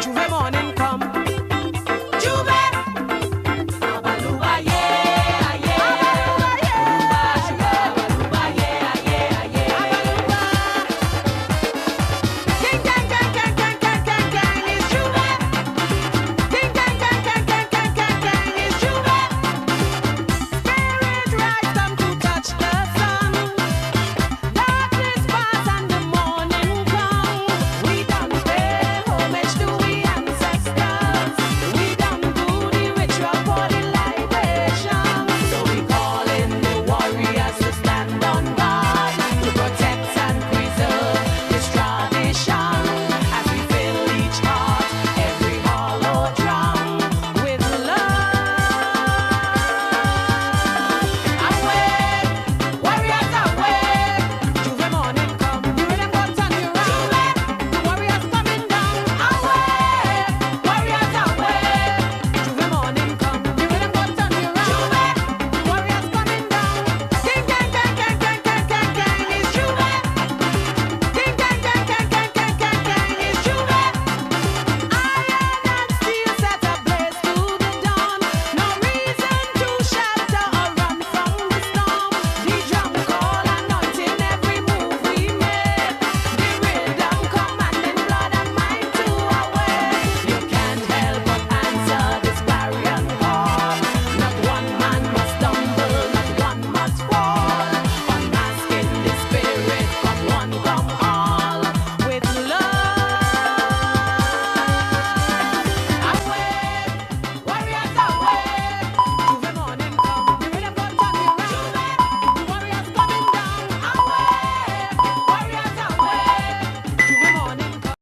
Juve morning come. Juve. Abaluba, yeah, yeah. Abaluba, sugar, abaluba, yeah, yeah, yeah. Abaluba. Ding, dang, dang, dang, dang, dang, dang, dang, it's Juve. Ding, dang, dang, dang, dang, dang, dang, dang, it's Juve. Spirit rise, come to touch the sun. Darkness pass and the morning come. We done pay homage to we ancestors. We done do the ritual for the libation. So we call in the warriors to stand on guard, to protect and preserve this tradition. As we fill each heart, every hollow drum with love. Awake, warriors awake. Juve morning come. You hear them guns and you run. The warriors coming down. Awake, warriors awake. Juve morning come. You hear them guns and you run. The warriors coming down. Ding dang dang dang dang dang dang dang. It's Juve. Ding dang dang dang dang dang dang dang. It's Juve. Iron and steel set ablaze to the dawn. No reason to shelter or run from the storm. The drum call anointing every move we make. The rhythm commanding blood and mind to awake. You can't help but answer this clarion call. Not one man must stumble, not one must fall. Unmasking the spirit, come one, come all. With love. Awake, warriors awake. Juve morning come. You hear them guns and you run. The warriors coming down. Awake, warriors awake. Juve morning come.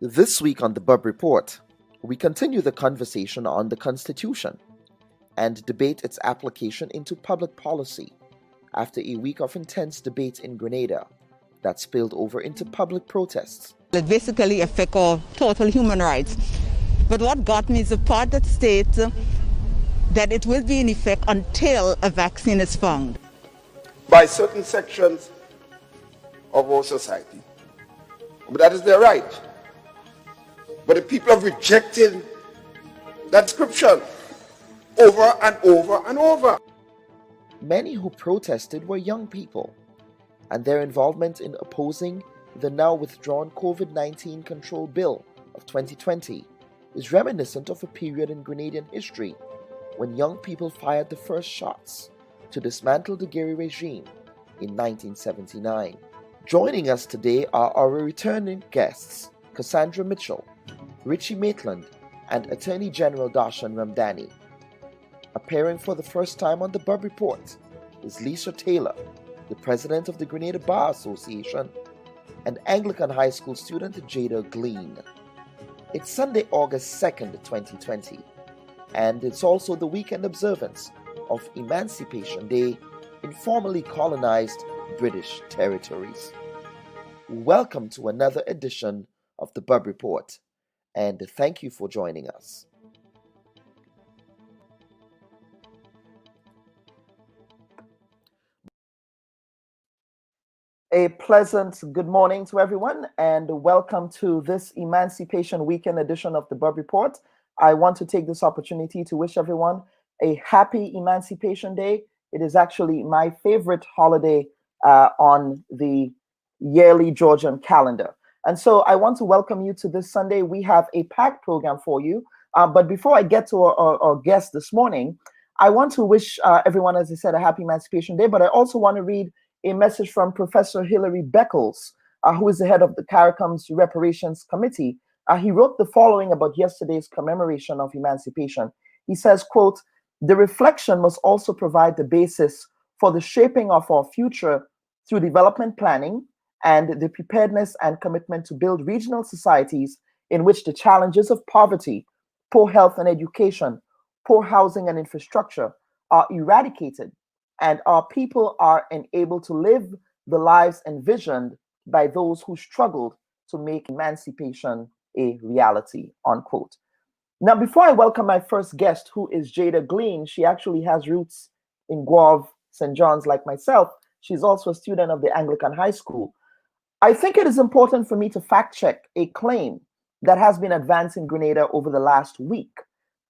This week on the Bub Report, we continue the conversation on the Constitution and debate its application into public policy after a week of intense debate in Grenada that spilled over into public protests. It basically affects our total human rights. But what got me is the part that states that it will be in effect until a vaccine is found. By certain sections of our society. But that is their right. But the people have rejected that scripture over and over and over. Many who protested were young people, and their involvement in opposing the now withdrawn COVID-19 control bill of 2020 is reminiscent of a period in Grenadian history when young people fired the first shots to dismantle the Gary regime in 1979. Joining us today are our returning guests, Cassandra Mitchell, Richie Maitland, and Attorney General Darshan Ramdani. Appearing for the first time on the Bub Report is Lisa Taylor, the president of the Grenada Bar Association, and Anglican High School student Jada Glean. It's Sunday, August 2nd, 2020, and it's also the weekend observance of Emancipation Day in formerly colonized British territories. Welcome to another edition of the Bub Report, and thank you for joining us. A pleasant good morning to everyone, and welcome to this Emancipation Weekend edition of the Bub Report. I want to take this opportunity to wish everyone a happy Emancipation Day. It is actually my favorite holiday on the yearly Georgian calendar. And so I want to welcome you to this Sunday. We have a packed program for you. But before I get to our guest this morning, I want to wish everyone, as I said, a happy Emancipation Day. But I also want to read a message from Professor Hilary Beckles, who is the head of the CARICOM's Reparations Committee. He wrote the following about yesterday's commemoration of emancipation. He says, quote, "The reflection must also provide the basis for the shaping of our future through development planning and the preparedness and commitment to build regional societies in which the challenges of poverty, poor health and education, poor housing and infrastructure are eradicated, and our people are enabled to live the lives envisioned by those who struggled to make emancipation a reality," unquote. Now, before I welcome my first guest, who is Jada Glean, she actually has roots in Guave, St. John's, like myself. She's also a student of the Anglican High School. I think it is important for me to fact check a claim that has been advanced in Grenada over the last week,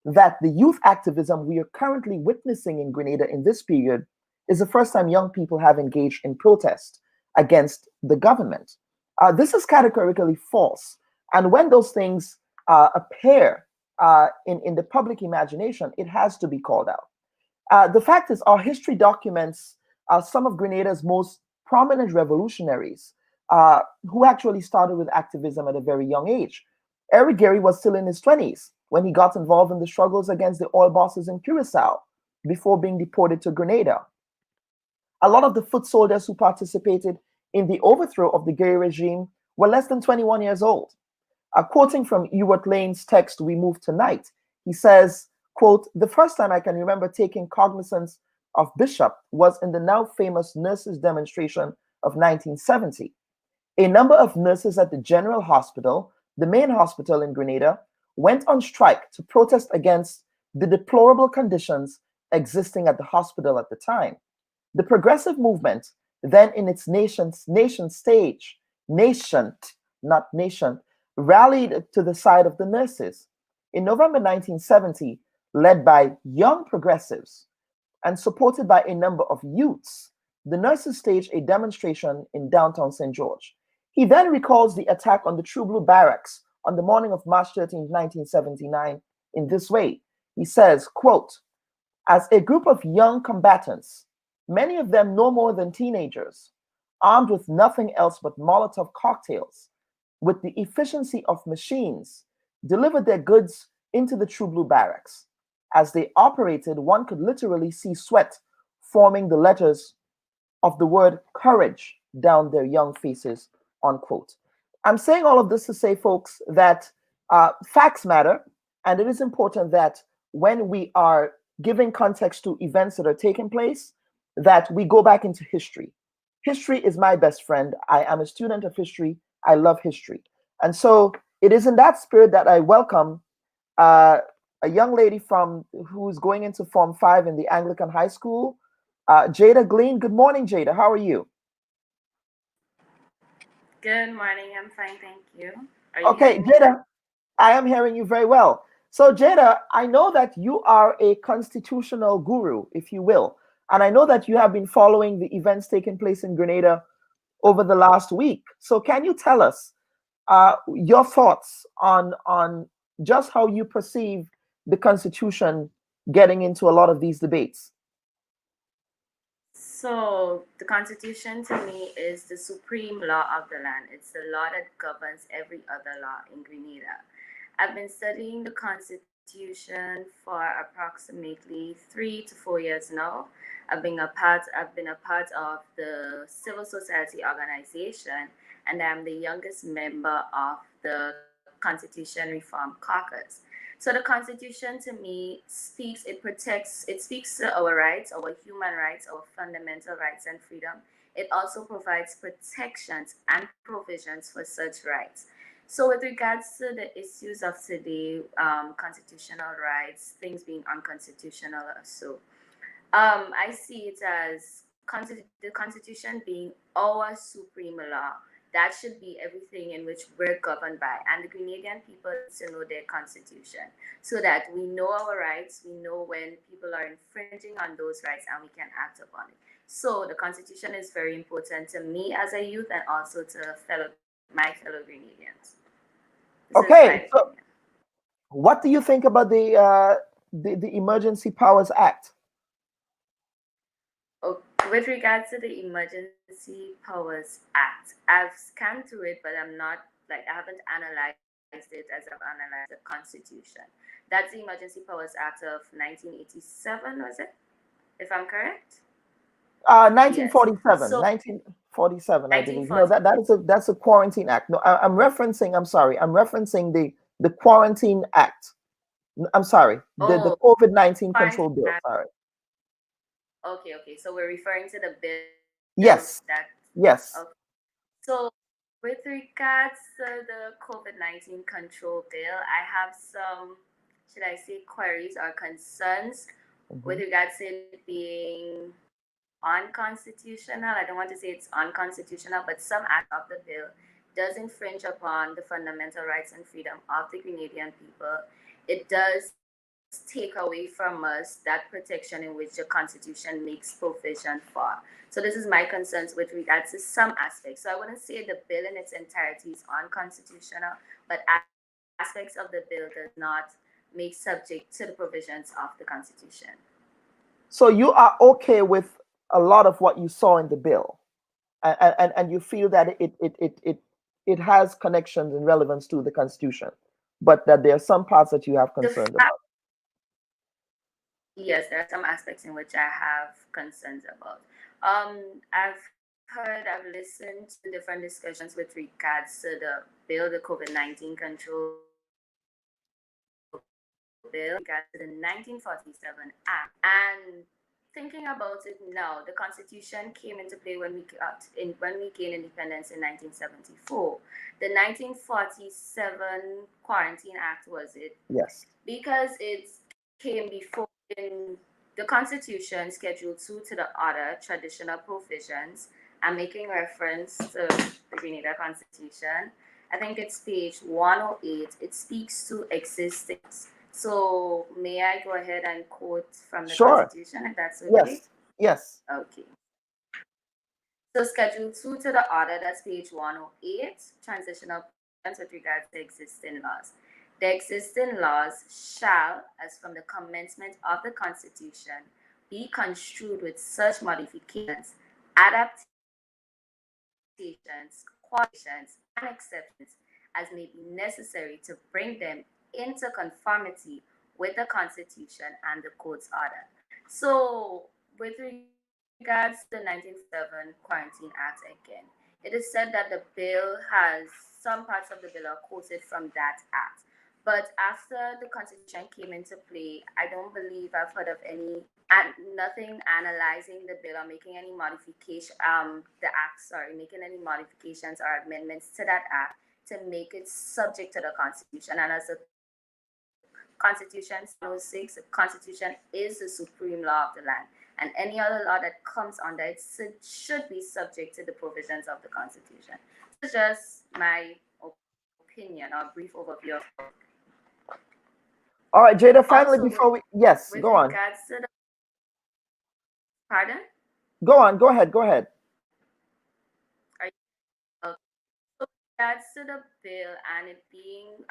that the youth activism we are currently witnessing in Grenada in this period is the first time young people have engaged in protest against the government. This is categorically false. And when those things appear in the public imagination, it has to be called out. The fact is, our history documents some of Grenada's most prominent revolutionaries who actually started with activism at a very young age. Eric Gary was still in his 20s when he got involved in the struggles against the oil bosses in Curacao before being deported to Grenada. A lot of the foot soldiers who participated in the overthrow of the Gary regime were less than 21 years old. Quoting from Ewart Lane's text, "We Move Tonight," he says, quote, "The first time I can remember taking cognizance of Bishop was in the now famous nurses' demonstration of 1970. A number of nurses at the General Hospital, the main hospital in Grenada, went on strike to protest against the deplorable conditions existing at the hospital at the time. The progressive movement, then in its nascent stage, not nation, rallied to the side of the nurses. In November 1970, led by young progressives and supported by a number of youths, the nurses staged a demonstration in downtown St. George. He then recalls the attack on the True Blue Barracks on the morning of March 13, 1979, in this way. He says, quote, "As a group of young combatants, many of them no more than teenagers, armed with nothing else but Molotov cocktails, with the efficiency of machines, delivered their goods into the True Blue Barracks. As they operated, one could literally see sweat forming the letters of the word courage down their young faces," unquote. I'm saying all of this to say, folks, that facts matter, and it is important that when we are giving context to events that are taking place, that we go back into history. History is my best friend. I am a student of history. I love history. And so it is in that spirit that I welcome uh, a young lady from who's going into Form 5 in the Anglican High School, Jada Glean. Good morning, Jada. How are you? Good morning. I'm fine, thank you. Are you Okay, hearing me? Jada, I am hearing you very well. So, Jada, I know that you are a constitutional guru, if you will. And I know that you have been following the events taking place in Grenada over the last week. So, can you tell us your thoughts on just how you perceive the Constitution getting into a lot of these debates? So, the Constitution to me is the supreme law of the land. It's the law that governs every other law in Grenada. I've been studying the Constitution for approximately 3 to 4 years now. I've been a part of the civil society organization, and I'm the youngest member of the Constitution Reform Caucus. So the Constitution to me it speaks to our rights, our human rights, our fundamental rights and freedom. It also provides protections and provisions for such rights. So, with regards to the issues of today, constitutional rights, things being unconstitutional or so, I see it as the Constitution being our supreme law. That should be everything in which we're governed by. And the Grenadian people need to know their Constitution so that we know our rights, we know when people are infringing on those rights, and we can act upon it. So, the Constitution is very important to me as a youth and also to fellow Grenadians. my fellow Grenadians. This is my Okay, so opinion. what do you think about the Emergency Powers Act? Oh, with regards to the Emergency Powers Act, I've scanned through it, but I haven't analyzed it as I've analyzed the Constitution. That's the Emergency Powers Act of 1987, was it? If I'm correct? Yes. 1947, So 1947, I believe. No, 1940. that's a quarantine act. No, I'm referencing. I'm sorry. I'm referencing the quarantine act. I'm sorry. The Oh, COVID-19 control Quarantine bill. Act. Sorry. Okay. So we're referring to the bill Yes. that. Yes. Okay. So with regards to the COVID-19 control bill, I have some, should I say, queries or concerns with Mhm. regards to it being unconstitutional. I don't want to say it's unconstitutional, but some act of the bill does infringe upon the fundamental rights and freedom of the Canadian people. It does take away from us that protection in which the Constitution makes provision for. So this is my concerns with regards to some aspects. So I wouldn't say the bill in its entirety is unconstitutional, but aspects of the bill does not make subject to the provisions of the Constitution. So you are okay with a lot of what you saw in the bill, and you feel that it has connections and relevance to the Constitution, but that there are some parts that you have The concerns fact, about. yes, there are some aspects in which I have concerns about. I've I've listened to different discussions with regards to the bill, the COVID-19 control bill, regards to the 1947 Act. And thinking about it now, the Constitution came into play when we gained independence in 1974. The 1947 Quarantine Act, was it? Yes. Because it came before in the Constitution, Schedule 2 to the Order, Traditional Provisions. I'm making reference to the Grenada Constitution. I think it's page 108. It speaks to existence. So may I go ahead and quote from the Sure. Constitution, if that's okay? Yes. Yes. Okay. So Schedule 2 to the Order, that's page 108, transitional provisions with regards to existing laws. The existing laws shall, as from the commencement of the Constitution, be construed with such modifications, adaptations, qualifications, and exceptions as may be necessary to bring them into conformity with the Constitution and the court's order. So, with regards to the 1947 Quarantine Act again, it is said that the bill has some parts of the bill are quoted from that act. But after the Constitution came into play, I don't believe I've heard of nothing analyzing the bill or making any making any modifications or amendments to that act to make it subject to the Constitution. And as the Constitution 6, the Constitution is the supreme law of the land. And any other law that comes under it should be subject to the provisions of the Constitution. This is just my opinion or brief overview. All right, Jada. Finally, Also, before we yes, with go on. regards to the pardon, Go on. Go ahead. Go ahead. are you, with regards to the bill and it being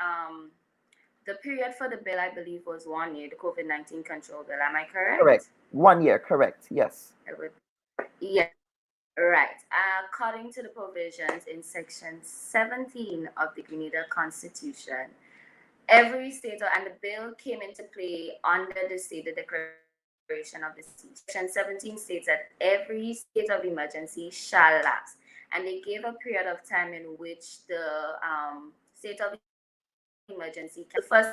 the period for the bill, I believe, was 1 year, the COVID-19 control bill. Am I Correct. correct? 1 year. Correct. Yes. Yeah, right. According to the provisions in Section 17 of the Grenada Constitution, every state, and the bill came into play under the state, the declaration of the state. Section 17 states that every state of emergency shall lapse. And they gave a period of time in which the state of emergency, the first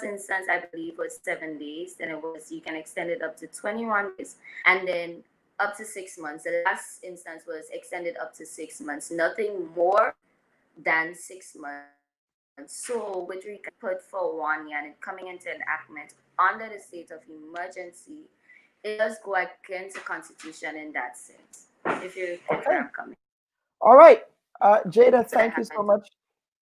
instance, I believe, was 7 days. Then you can extend it up to 21 days. And then up to 6 months. The last instance was extended up to 6 months. Nothing more than 6 months. So, with regard put for 1 year and it coming into enactment under the state of emergency, it does go against the Constitution in that sense. If you get where I'm coming. All right, Jada. So I Thank you have so much.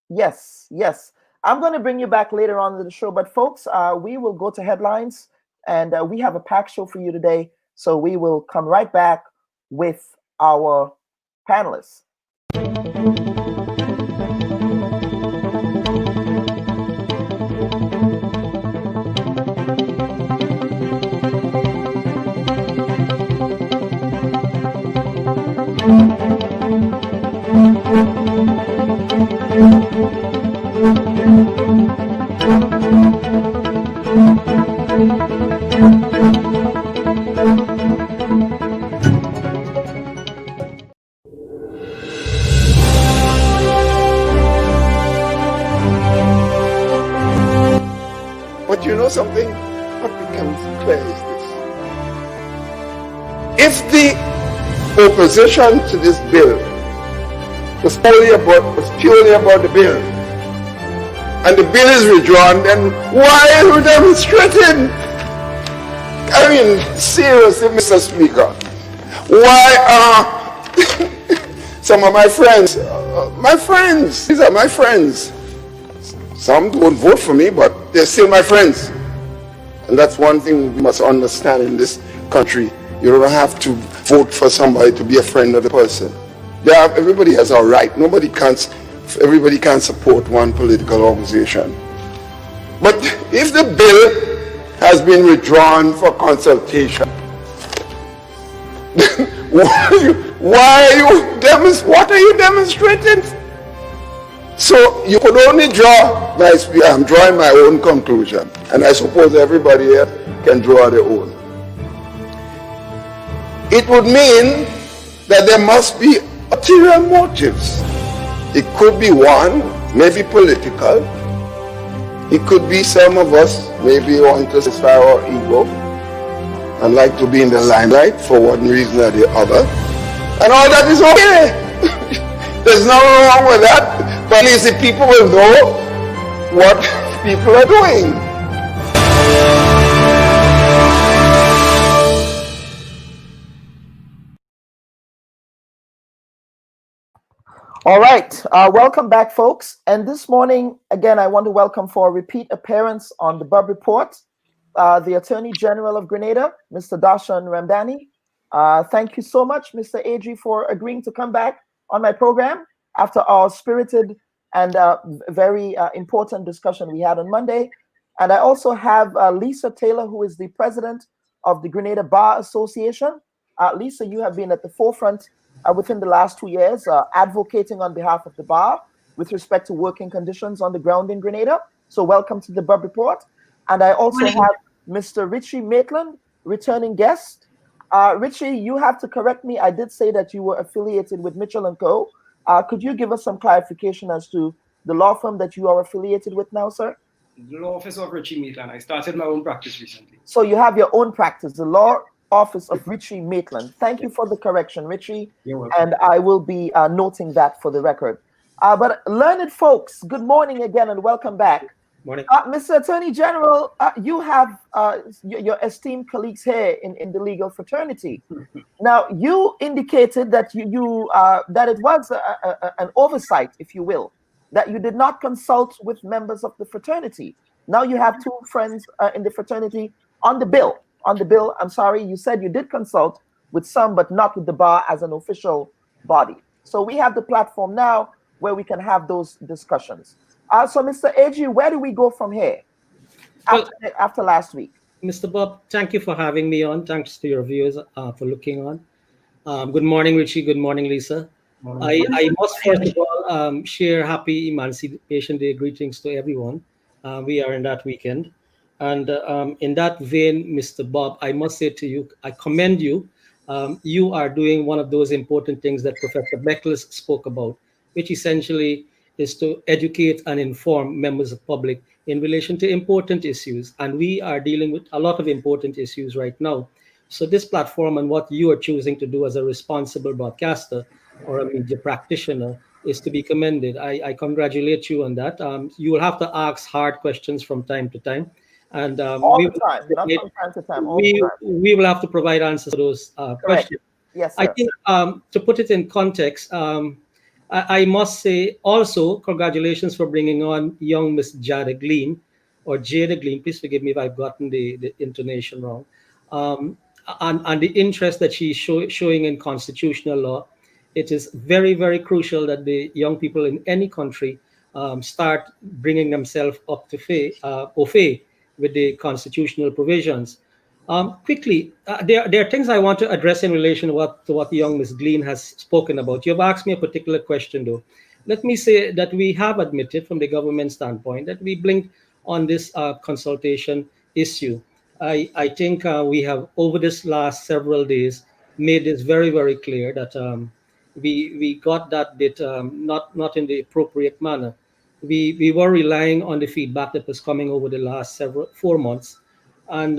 Yes. Yes. I'm going to bring you back later on in the show, but folks, we will go to headlines, and we have a packed show for you today. So we will come right back with our panelists. But you know something? What becomes clear is this. If the opposition to this bill was purely about the bill, and the bill is withdrawn, then why are we demonstrating? I mean, seriously, Mr. Speaker, why are some of my friends, these are my friends. Some don't vote for me, but they're still my friends. And that's one thing we must understand in this country. You don't have to vote for somebody to be a friend of the person. Everybody has a right. Everybody can't support one political organization. But if the bill has been withdrawn for consultation, what are you demonstrating? So you could only draw, I'm drawing my own conclusion, and I suppose everybody here can draw their own. It would mean that there must be ulterior motives. It could be one, maybe political. It could be some of us maybe want to satisfy our ego and like to be in the limelight for one reason or the other. And all that is okay. There's nothing wrong with that. But at least the people will know what people are doing. All right, welcome back, folks. And this morning, again, I want to welcome for a repeat appearance on the Bub Report, the Attorney General of Grenada, Mr. Darshan Ramdani. Thank you so much, Mr. Adri, for agreeing to come back on my program after our spirited and very important discussion we had on Monday. And I also have Lisa Taylor, who is the president of the Grenada Bar Association. Lisa, you have been at the forefront within the last 2 years, advocating on behalf of the bar with respect to working conditions on the ground in Grenada. So welcome to the Bub Report. And I also have Mr. Richie Maitland, returning guest. Richie, you have to correct me. I did say that you were affiliated with Mitchell & Co. Could you give us some clarification as to the law firm that you are affiliated with now, sir? The law office of Richie Maitland. I started my own practice recently. So you have your own practice, the law office of Richie Maitland. Thank you for the correction, Richie. You're welcome. And I will be noting that for the record. But learned folks, good morning again and welcome back. Morning. Mr. Attorney General, you have your esteemed colleagues here in the legal fraternity. Now, you indicated that that it was an oversight, if you will, that you did not consult with members of the fraternity. Now you have two friends in the fraternity on the bill. I'm sorry, you said you did consult with some, but not with the bar as an official body. So we have the platform now where we can have those discussions. So, Mr. AG, where do we go from here after last week? Mr. Bob, thank you for having me on. Thanks to your viewers for looking on. Good morning, Richie. Good morning, Lisa. I must first of all share happy Emancipation Day greetings to everyone. We are in that weekend. And in that vein, Mr. Bob, I must say to you, I commend you. You are doing one of those important things that Professor Beckles spoke about, which essentially is to educate and inform members of the public in relation to important issues. And we are dealing with a lot of important issues right now. So this platform and what you are choosing to do as a responsible broadcaster or a media practitioner is to be commended. I congratulate you on that. You will have to ask hard questions from time to time. And all the time, not from time to time. We will have to provide answers to those questions. Yes, sir. I think to put it in context, I must say also congratulations for bringing on young Miss Jada Glean, or Jada Glean. Please forgive me if I've gotten the intonation wrong. And the interest that she's showing in constitutional law. It is very, very crucial that the young people in any country start bringing themselves up to au fait with the constitutional provisions. Quickly, there are things I want to address in relation to what young Ms. Glean has spoken about. You've asked me a particular question, though. let me say that we have admitted from the government standpoint that we blinked on this consultation issue. I think we have, over this last several days, made this very, very clear that we got that bit not in the appropriate manner. We were relying on the feedback that was coming over the last several 4 months, and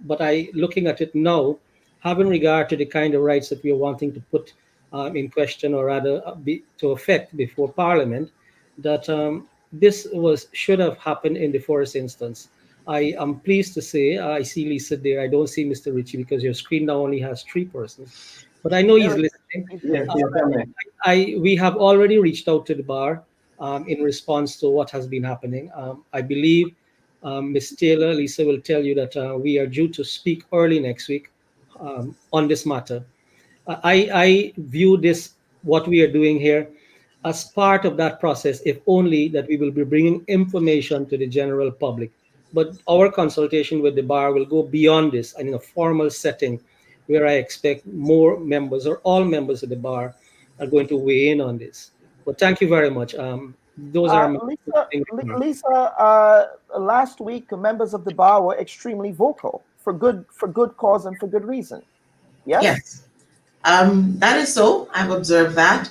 but I looking at it now, having regard to the kind of rights that we are wanting to put in question, or rather be to affect before Parliament, that this was should have happened in the first instance. I am pleased to say I see Lisa there. I don't see Mr. Ritchie because your screen now only has 3 persons, but I know he's There is- listening. he's Yes, there. yes, I'm there. We have already reached out to the bar in response to what has been happening. I believe Ms. Taylor, Lisa will tell you that we are due to speak early next week on this matter. I view this, what we are doing here, as part of that process, if only that we will be bringing information to the general public. But our consultation with the bar will go beyond this and in a formal setting where I expect more members or all members of the bar are going to weigh in on this. But thank you very much. Those are my opening remarks. Lisa, last week members of the bar were extremely vocal for good cause and for good reason. Yes. Yes, that is so. I've observed that.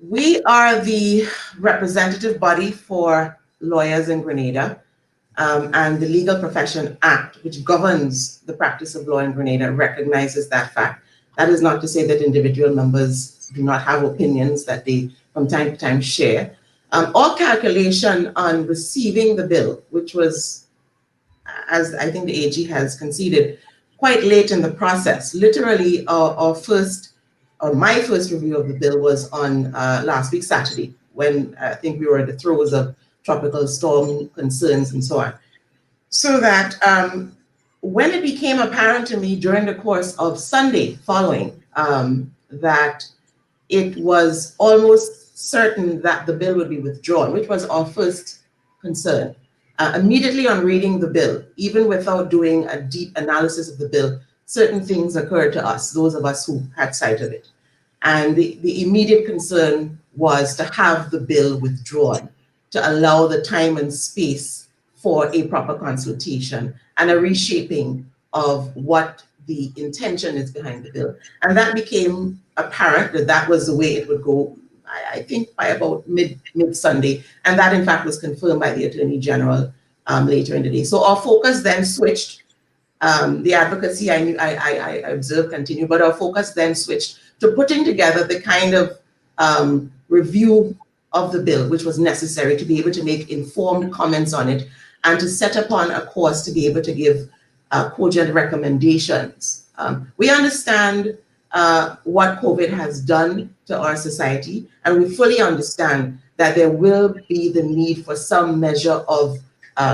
We are the representative body for lawyers in Grenada, and the Legal Profession Act, which governs the practice of law in Grenada, recognizes that fact. That is not to say that individual members do not have opinions that they from time to time share. All calculation on receiving the bill, which was, as I think the AG has conceded, quite late in the process. Literally, my first review of the bill was on last week, Saturday, when I think we were at the throes of tropical storm concerns and so on. So that when it became apparent to me during the course of Sunday following that it was almost certain that the bill would be withdrawn, which was our first concern. Immediately on reading the bill, even without doing a deep analysis of the bill, certain things occurred to us, those of us who had sight of it. And the immediate concern was to have the bill withdrawn, to allow the time and space for a proper consultation and a reshaping of what the intention is behind the bill. And that became apparent that that was the way it would go, I think by about mid-Sunday. And that in fact was confirmed by the Attorney General later in the day. So our focus then switched. The advocacy I observed continued, but our focus then switched to putting together the kind of review of the bill, which was necessary to be able to make informed comments on it and to set upon a course to be able to give cogent recommendations. We understand what COVID has done to our society, and we fully understand that there will be the need for some measure of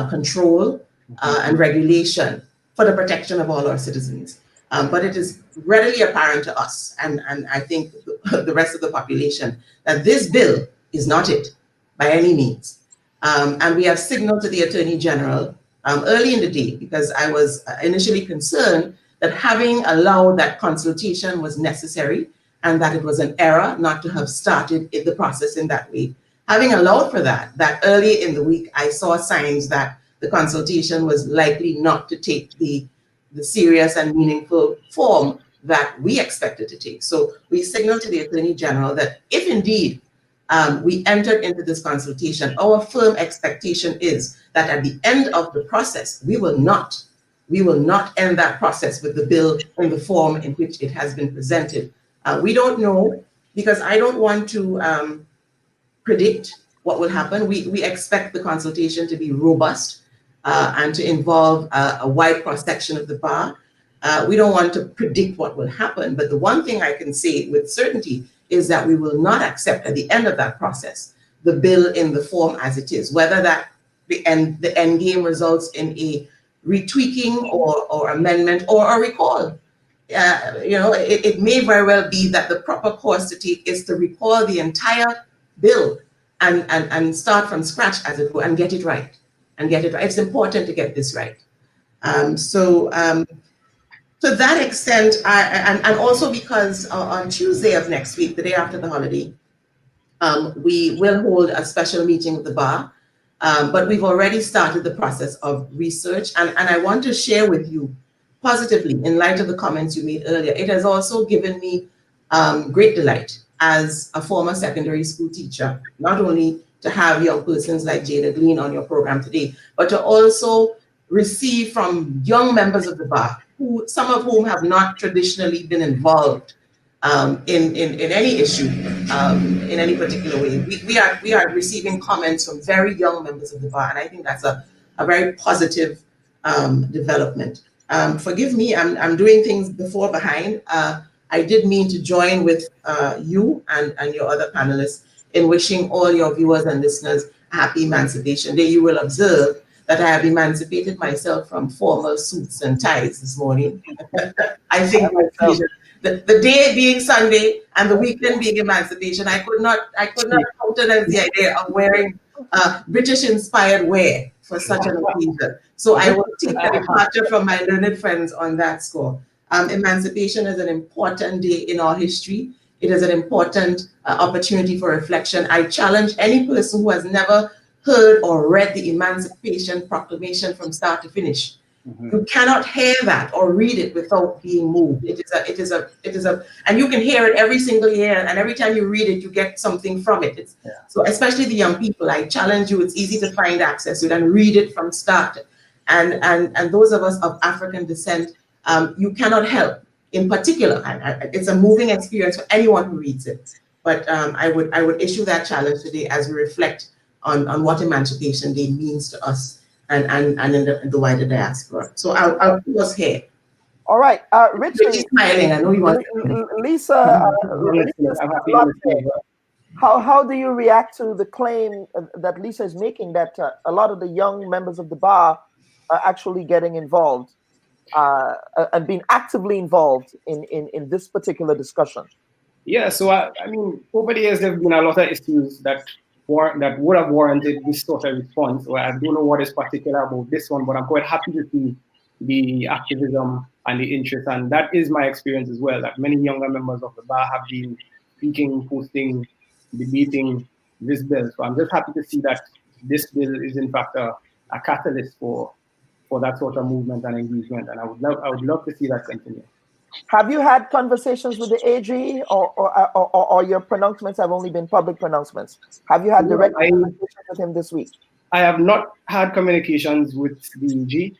control and regulation for the protection of all our citizens. But it is readily apparent to us, and I think the rest of the population, that this bill is not it by any means. And we have signaled to the Attorney General early in the day, because I was initially concerned that having allowed that consultation was necessary and that it was an error not to have started the process in that way. Having allowed for that early in the week, I saw signs that the consultation was likely not to take the serious and meaningful form that we expected to take. So we signaled to the Attorney General that if indeed we entered into this consultation, our firm expectation is that at the end of the process, we will not end that process with the bill in the form in which it has been presented. We don't know, because I don't want to predict what will happen. We expect the consultation to be robust and to involve a wide cross-section of the bar. We don't want to predict what will happen, but the one thing I can say with certainty is that we will not accept at the end of that process the bill in the form as it is, whether that the end game results in a retweaking or amendment or a recall. It may very well be that the proper course to take is to recall the entire bill and start from scratch, as it were, and get it right. It's important to get this right. To that extent, and also because on Tuesday of next week, the day after the holiday, We will hold a special meeting of the bar, but we've already started the process of research. And I want to share with you positively, in light of the comments you made earlier, it has also given me great delight as a former secondary school teacher, not only to have young persons like Jada Glean on your program today, but to also receive from young members of the bar, who some of whom have not traditionally been involved in any issue in any particular way. We are receiving comments from very young members of the bar, and I think that's a very positive development. Forgive me, I'm doing things before behind. I did mean to join with you and your other panelists in wishing all your viewers and listeners a happy Emancipation Day. You will observe that I have emancipated myself from formal suits and ties this morning. I think the day being Sunday and the weekend being Emancipation, I could not countenance the idea of wearing British-inspired wear for such an occasion. So I will take a departure from my learned friends on that score. Emancipation is an important day in our history. It is an important opportunity for reflection. I challenge any person who has never heard or read the Emancipation Proclamation from start to finish. You cannot hear that or read it without being moved. It is a, and you can hear it every single year, and every time you read it, you get something from it. So especially the young people, I challenge you. It's easy to find access to it and read it from start. And those of us of African descent, you cannot help. In particular, it's a moving experience for anyone who reads it. But I would issue that challenge today as we reflect on what Emancipation Day means to us and in the wider diaspora. So I'll pause here. All right, Richard. He's smiling. I know you want. Lisa, how do you react to the claim that Lisa is making that a lot of the young members of the bar are actually getting involved and being actively involved in this particular discussion? Yeah, so I mean, over the years, there have been a lot of issues that would have warranted this sort of response. Or I don't know what is particular about this one, but I'm quite happy to see the activism and the interest. And that is my experience as well, that many younger members of the bar have been speaking, posting, debating this bill. So I'm just happy to see that this bill is in fact a catalyst for that sort of movement and engagement. And I would love to see that continue. Have you had conversations with the AG, or your pronouncements have only been public pronouncements? Have you had direct conversations with him this week? I have not had communications with the AG.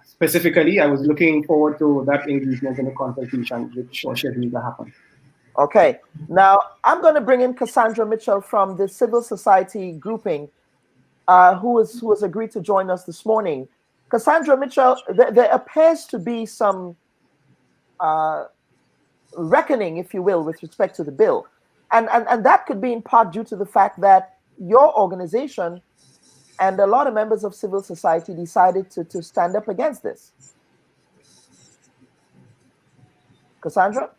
Specifically, I was looking forward to that engagement in a consultation, which was scheduled to happen. Okay. Now, I'm going to bring in Cassandra Mitchell from the civil society grouping, who has agreed to join us this morning. Cassandra Mitchell, there appears to be some reckoning, if you will, with respect to the bill. And that could be in part due to the fact that your organization and a lot of members of civil society decided to stand up against this. Cassandra?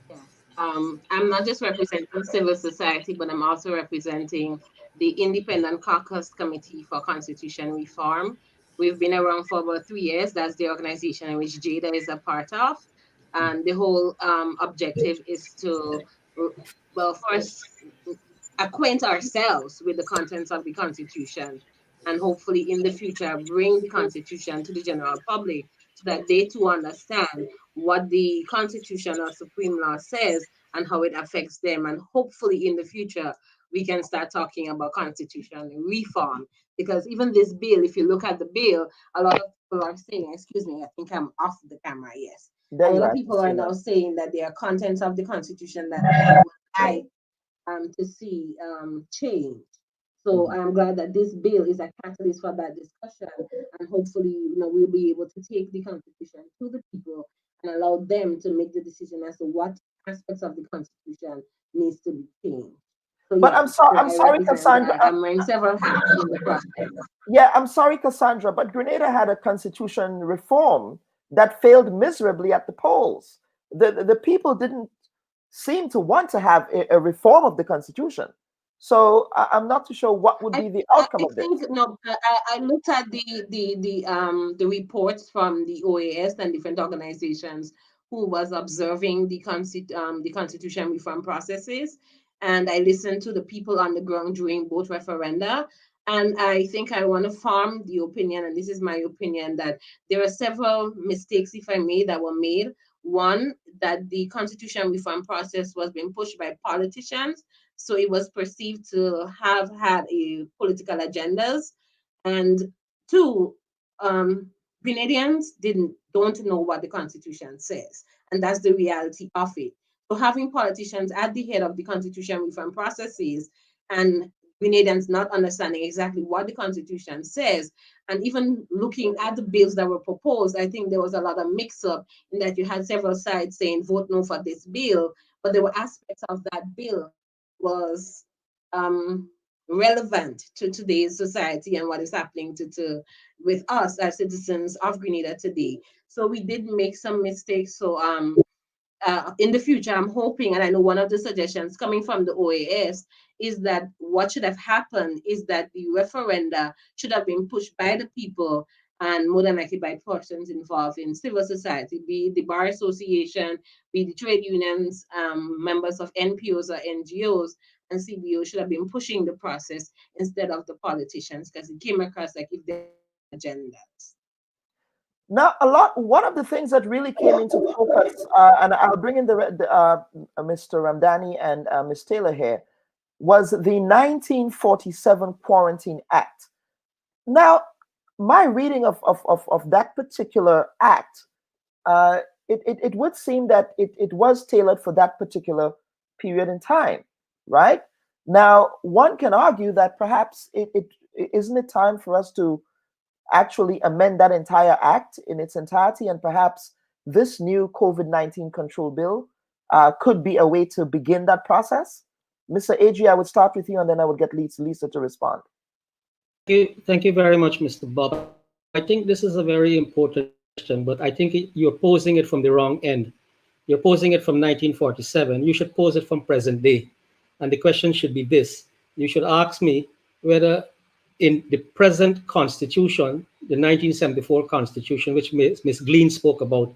Yes. I'm not just representing civil society, but I'm also representing the Independent Caucus Committee for Constitution Reform. We've been around for about 3 years. That's the organization in which Jada is a part of. And the whole objective is to, well, first acquaint ourselves with the contents of the Constitution, and hopefully in the future bring the Constitution to the general public so that they too understand what the Constitution or Supreme Law says and how it affects them. And hopefully in the future, we can start talking about constitutional reform. Because even this bill, if you look at the bill, a lot of people are saying, excuse me, I think I'm off the camera, yes. A lot of people are now saying that there are contents of the Constitution that they would like to see change. So I'm glad that this bill is a catalyst for that discussion, and hopefully, we'll be able to take the Constitution to the people and allow them to make the decision as to what aspects of the Constitution needs to be changed. So, but I'm sorry, Cassandra. I'm wearing several hats in the process. Yeah, I'm sorry, Cassandra, but Grenada had a constitution reform that failed miserably at the polls. The people didn't seem to want to have a reform of the Constitution. So I'm not too sure what would be the outcome of this. I looked at the reports from the OAS and different organizations who was observing the Constitution reform processes, and I listened to the people on the ground during both referenda. And I think I want to farm the opinion, and this is my opinion, that there are several mistakes, if I may, that were made. One, that the constitution reform process was being pushed by politicians, so it was perceived to have had a political agendas. And two, Grenadians don't know what the constitution says, and that's the reality of it. So having politicians at the head of the constitution reform processes and Grenadians not understanding exactly what the constitution says, and even looking at the bills that were proposed, I think there was a lot of mix-up in that you had several sides saying vote no for this bill, but there were aspects of that bill was relevant to today's society and what is happening with us as citizens of Grenada today. So we did make some mistakes. So in the future, I'm hoping, and I know one of the suggestions coming from the OAS is that what should have happened is that the referenda should have been pushed by the people and more than likely by persons involved in civil society, be it the Bar Association, be the trade unions, members of NPOs or NGOs, and CBO should have been pushing the process instead of the politicians, because it came across like if they had agendas. Now, one of the things that really came into focus, and I'll bring in Mr. Ramdani and Ms. Taylor here, was the 1947 Quarantine Act. Now, my reading of that particular act, it would seem that it was tailored for that particular period in time, right? Now, one can argue that perhaps isn't it time for us to actually amend that entire act in its entirety, and perhaps this new COVID-19 control bill could be a way to begin that process? Mr. Adri, I would start with you, and then I would get Lisa to respond. Thank you very much, Mr. Bob. I think this is a very important question, but I think you're posing it from the wrong end. You're posing it from 1947. You should pose it from present day. And the question should be this. You should ask me whether in the present constitution, the 1974 constitution, which Ms. Glean spoke about,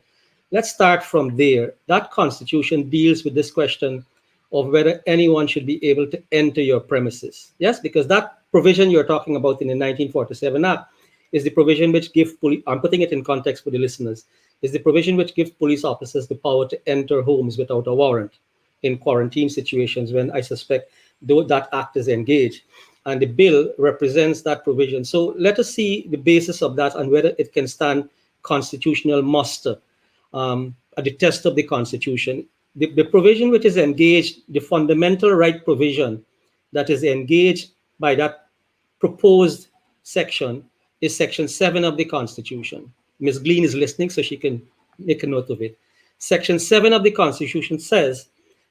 let's start from there. That constitution deals with this question of whether anyone should be able to enter your premises. Yes, because that provision you're talking about in the 1947 Act is the provision which gives police, I'm putting it in context for the listeners, is the provision which gives police officers the power to enter homes without a warrant in quarantine situations when I suspect that act is engaged. And the bill represents that provision. So let us see the basis of that and whether it can stand constitutional muster at the test of the Constitution. The provision which is engaged, the fundamental right provision that is engaged by that proposed section is Section 7 of the Constitution. Ms. Glean is listening, so she can make a note of it. Section 7 of the Constitution says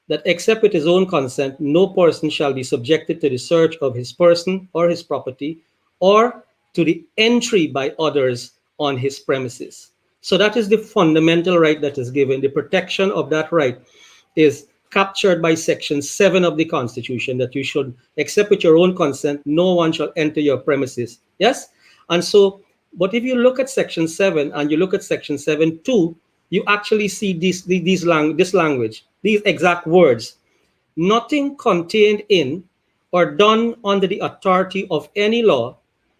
that except with his own consent, no person shall be subjected to the search of his person or his property, or to the entry by others on his premises. So that is the fundamental right that is given. The protection of that right is captured by Section 7 of the Constitution, that you should, except with your own consent, no one shall enter your premises. Yes? And so, but if you look at Section 7 and you look at Section 7.2, you actually see this language, these exact words. Nothing contained in or done under the authority of any law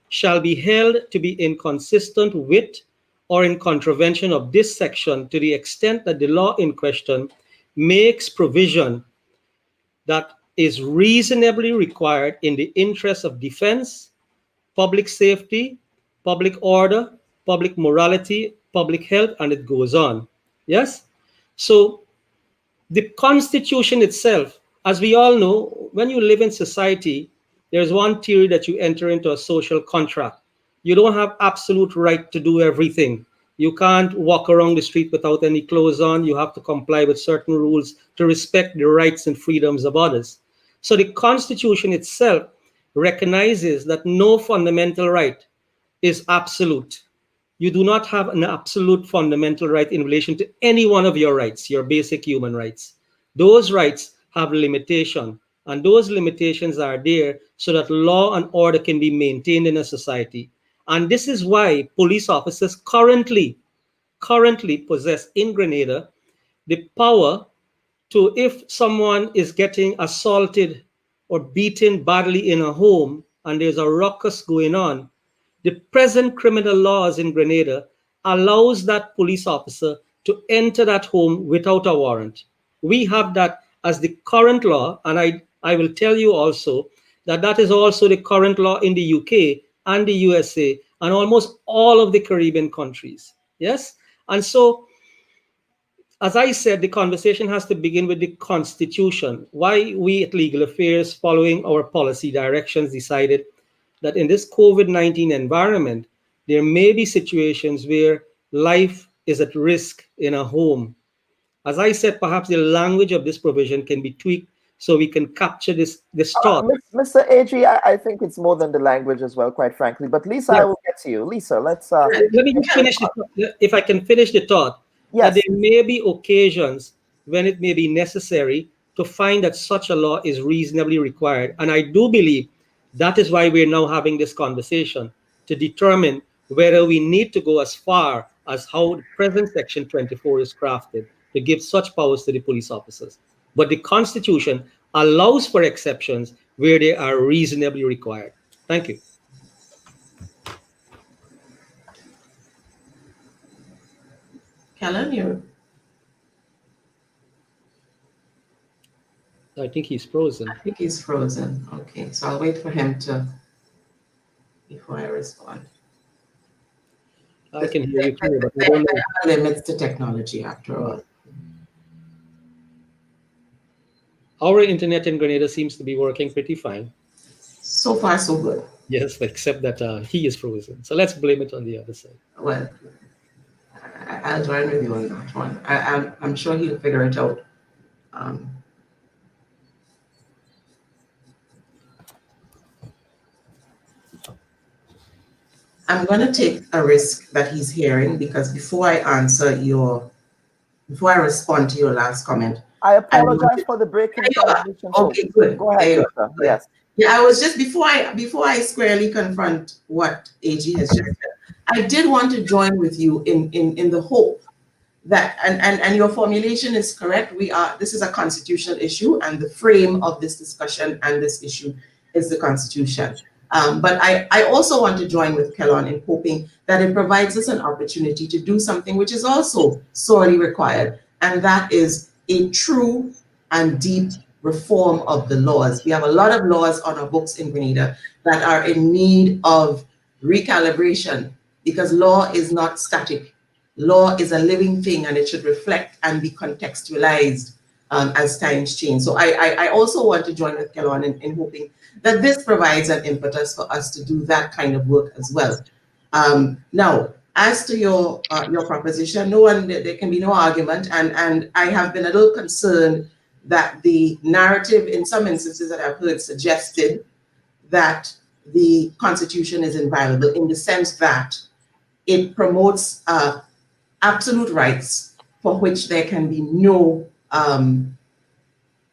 shall be held to be inconsistent with or in contravention of this section to the extent that the law in question makes provision that is reasonably required in the interest of defense, public safety, public order, public morality, public health, and it goes on. Yes? So the Constitution itself, as we all know, when you live in society, there's one theory that you enter into a social contract. You don't have absolute right to do everything. You can't walk around the street without any clothes on. You have to comply with certain rules to respect the rights and freedoms of others. So the Constitution itself recognizes that no fundamental right is absolute. You do not have an absolute fundamental right in relation to any one of your rights, your basic human rights. Those rights have limitation, and those limitations are there so that law and order can be maintained in a society. And this is why police officers currently possess in Grenada the power to if someone is getting assaulted or beaten badly in a home and there's a ruckus going on, the present criminal laws in Grenada allows that police officer to enter that home without a warrant. We have that as the current law, and I will tell you also that that is also the current law in the UK and the USA and almost all of the Caribbean countries. Yes? And so, as I said, the conversation has to begin with the Constitution. Why we at Legal Affairs, following our policy directions, decided that in this COVID-19 environment, there may be situations where life is at risk in a home. As I said, perhaps the language of this provision can be tweaked so we can capture this thought. Mr. AG, I think it's more than the language as well, quite frankly. But Lisa, Yes. I will get to you. Lisa, let's... Let me just finish, if I can finish the thought. Yes. That there may be occasions when it may be necessary to find that such a law is reasonably required. And I do believe that is why we're now having this conversation, to determine whether we need to go as far as how the present Section 24 is crafted to give such powers to the police officers. But the Constitution allows for exceptions where they are reasonably required. Thank you. Kellen, I think he's frozen. I think he's frozen. Okay, so I'll wait for him before I respond. I can hear you too, but I don't know. There are limits to technology after all. Our internet in Grenada seems to be working pretty fine. So far, so good. Yes, except that he is frozen. So let's blame it on the other side. Well, I'll join with you on that one. I'm sure he'll figure it out. I'm going to take a risk that he's hearing, because before I respond to your last comment, I apologize for the break in transmission. Okay, good. Go ahead, Lisa. Yes. Yeah, I was just before I squarely confront what AG has just said, I did want to join with you in the hope that, and your formulation is correct. This is a constitutional issue, and the frame of this discussion and this issue is the Constitution. But I also want to join with Kellon in hoping that it provides us an opportunity to do something which is also sorely required, and that is a true and deep reform of the laws. We have a lot of laws on our books in Grenada that are in need of recalibration, because law is not static. Law is a living thing, and it should reflect and be contextualized as times change. So I also want to join with Kellon in hoping that this provides an impetus for us to do that kind of work as well. Now, as to your proposition, there can be no argument, and I have been a little concerned that the narrative in some instances that I've heard suggested that the Constitution is inviolable, in the sense that it promotes absolute rights for which there can be no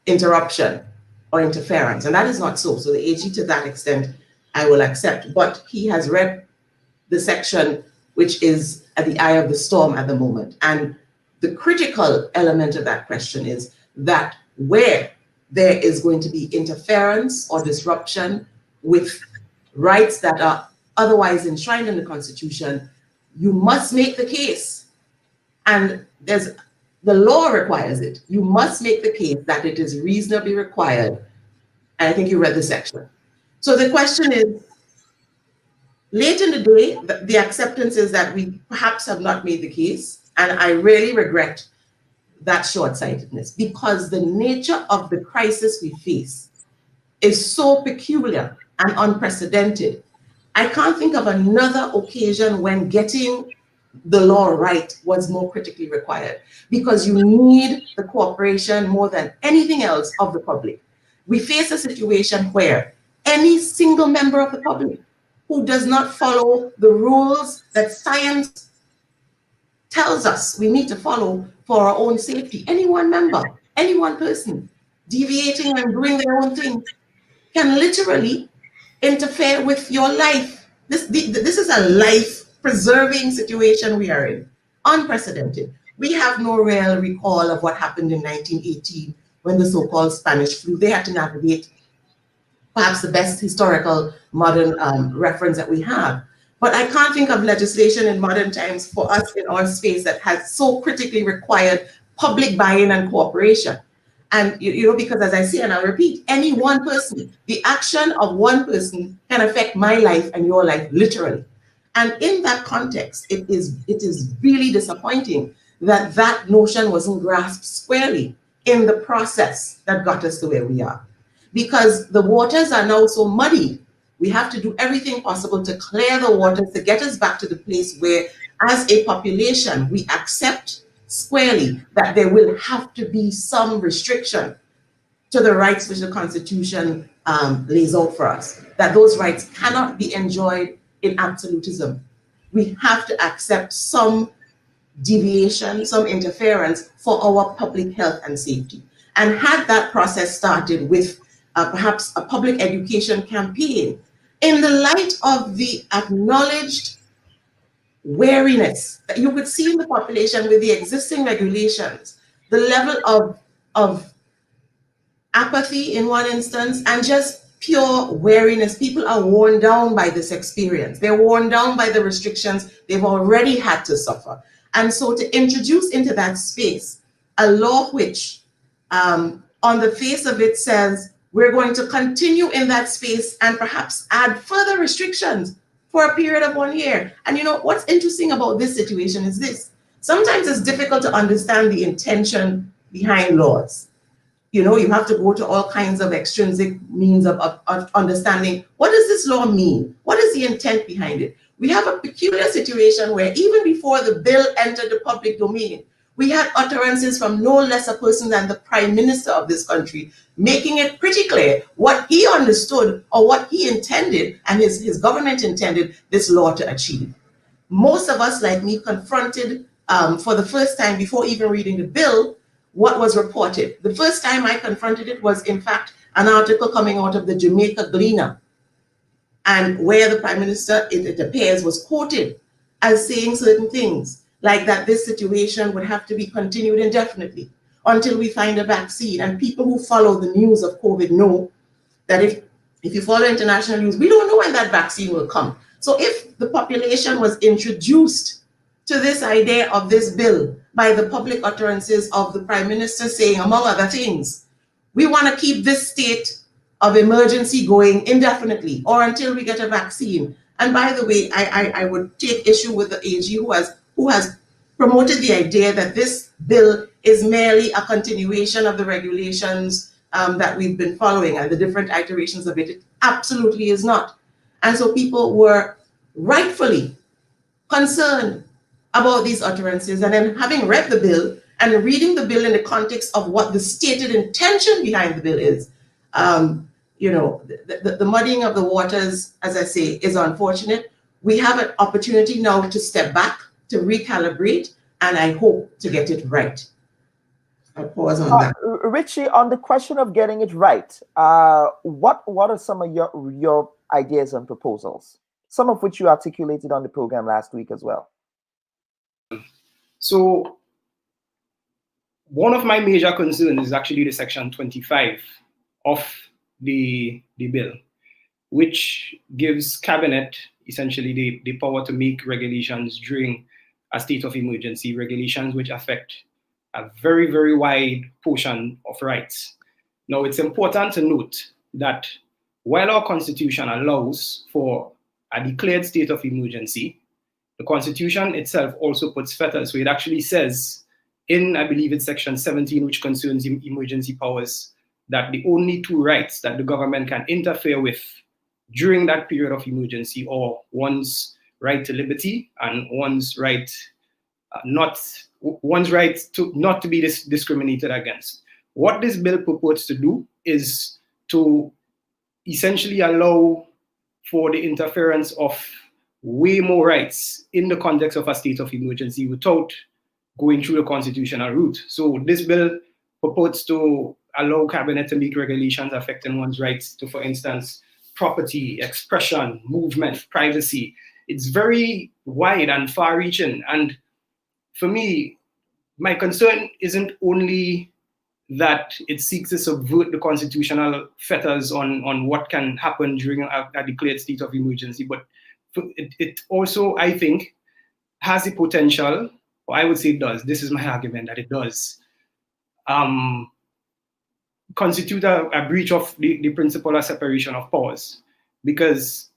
interruption or interference, and that is not so. So the AG, to that extent, I will accept, but he has read the section which is at the eye of the storm at the moment. And the critical element of that question is that where there is going to be interference or disruption with rights that are otherwise enshrined in the Constitution, you must make the case. And the law requires it. You must make the case that it is reasonably required. And I think you read the section. So the question is, late in the day, the acceptance is that we perhaps have not made the case. And I really regret that short-sightedness, because the nature of the crisis we face is so peculiar and unprecedented. I can't think of another occasion when getting the law right was more critically required, because you need the cooperation more than anything else of the public. We face a situation where any single member of the public who does not follow the rules that science tells us we need to follow for our own safety, any one member, any one person deviating and doing their own thing can literally interfere with your life. This is a life-preserving situation we are in, unprecedented. We have no real recall of what happened in 1918 when the so-called Spanish flu. They had to navigate perhaps the best historical modern reference that we have. But I can't think of legislation in modern times for us in our space that has so critically required public buy-in and cooperation. And you know, because as I say and I repeat, any one person, the action of one person can affect my life and your life literally. And in that context, it is really disappointing that that notion wasn't grasped squarely in the process that got us to where we are. Because the waters are now so muddy, we have to do everything possible to clear the waters to get us back to the place where, as a population, we accept squarely that there will have to be some restriction to the rights which the Constitution lays out for us, that those rights cannot be enjoyed in absolutism. We have to accept some deviation, some interference for our public health and safety. And had that process started with perhaps a public education campaign, in the light of the acknowledged wariness that you could see in the population with the existing regulations, the level of apathy in one instance, and just pure wariness. People are worn down by this experience. They're worn down by the restrictions they've already had to suffer. And so to introduce into that space a law which on the face of it says we're going to continue in that space and perhaps add further restrictions for a period of 1 year. And you know, what's interesting about this situation is this. Sometimes it's difficult to understand the intention behind laws. You know, you have to go to all kinds of extrinsic means of understanding, what does this law mean? What is the intent behind it? We have a peculiar situation where even before the bill entered the public domain, we had utterances from no less a person than the Prime Minister of this country, making it pretty clear what he understood or what he intended and his government intended this law to achieve. Most of us, like me, confronted for the first time before even reading the bill, what was reported. The first time I confronted it was, in fact, an article coming out of the Jamaica Gleaner, and where the Prime Minister, it appears, was quoted as saying certain things, like that this situation would have to be continued indefinitely until we find a vaccine. And people who follow the news of COVID know that if you follow international news, we don't know when that vaccine will come. So if the population was introduced to this idea of this bill by the public utterances of the Prime Minister saying, among other things, we want to keep this state of emergency going indefinitely or until we get a vaccine. And by the way, I would take issue with the AG who has promoted the idea that this bill is merely a continuation of the regulations that we've been following and the different iterations of it. It absolutely is not. And so people were rightfully concerned about these utterances. And then having read the bill and reading the bill in the context of what the stated intention behind the bill is, you know, the muddying of the waters, as I say, is unfortunate. We have an opportunity now to step back, to recalibrate, and I hope to get it right. I'll pause on that. Richie, on the question of getting it right, what are some of your ideas and proposals? Some of which you articulated on the program last week as well. So one of my major concerns is actually the section 25 of the bill, which gives cabinet essentially the power to make regulations during a state of emergency, regulations which affect a very, very wide portion of rights. Now, it's important to note that while our Constitution allows for a declared state of emergency, the Constitution itself also puts fetters. So it actually says in, I believe it's section 17, which concerns emergency powers, that the only two rights that the government can interfere with during that period of emergency are one's right to liberty and one's right not to be discriminated against. What this bill purports to do is to essentially allow for the interference of way more rights in the context of a state of emergency without going through the constitutional route. So this bill purports to allow cabinet to make regulations affecting one's rights to, for instance, property, expression, movement, privacy. It's very wide and far-reaching. And for me, my concern isn't only that it seeks to subvert the constitutional fetters on what can happen during a declared state of emergency, but it also, I think, has the potential, or I would say it does, this is my argument, that it does, constitute a breach of the principle of separation of powers, because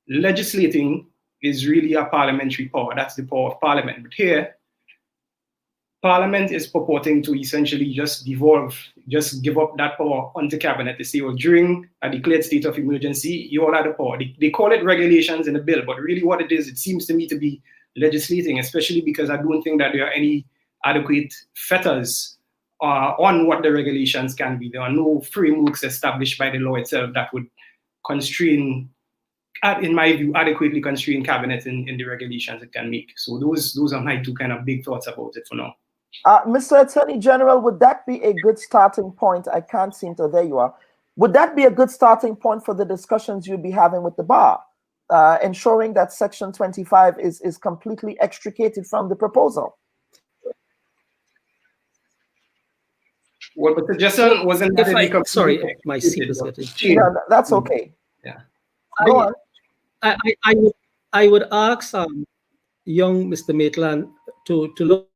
legislating is really a parliamentary power. That's the power of parliament. But here, Parliament is purporting to essentially just devolve, just give up that power onto cabinet to say, well, during a declared state of emergency, you all have the power. They call it regulations in the bill, but really what it is, it seems to me to be legislating, especially because I don't think that there are any adequate fetters on what the regulations can be. There are no frameworks established by the law itself that would constrain, in my view, adequately constrain cabinet in the regulations it can make. So those are my two kind of big thoughts about it for now. Mr. Attorney General, would that be a good starting point? I can't seem to, there you are. Would that be a good starting point for the discussions you'd be having with the bar, ensuring that Section 25 is completely extricated from the proposal? Well, the suggestion wasn't that sorry, my seat is getting. Yeah, that's okay. Yeah. Go on. I would ask young Mr. Maitland to look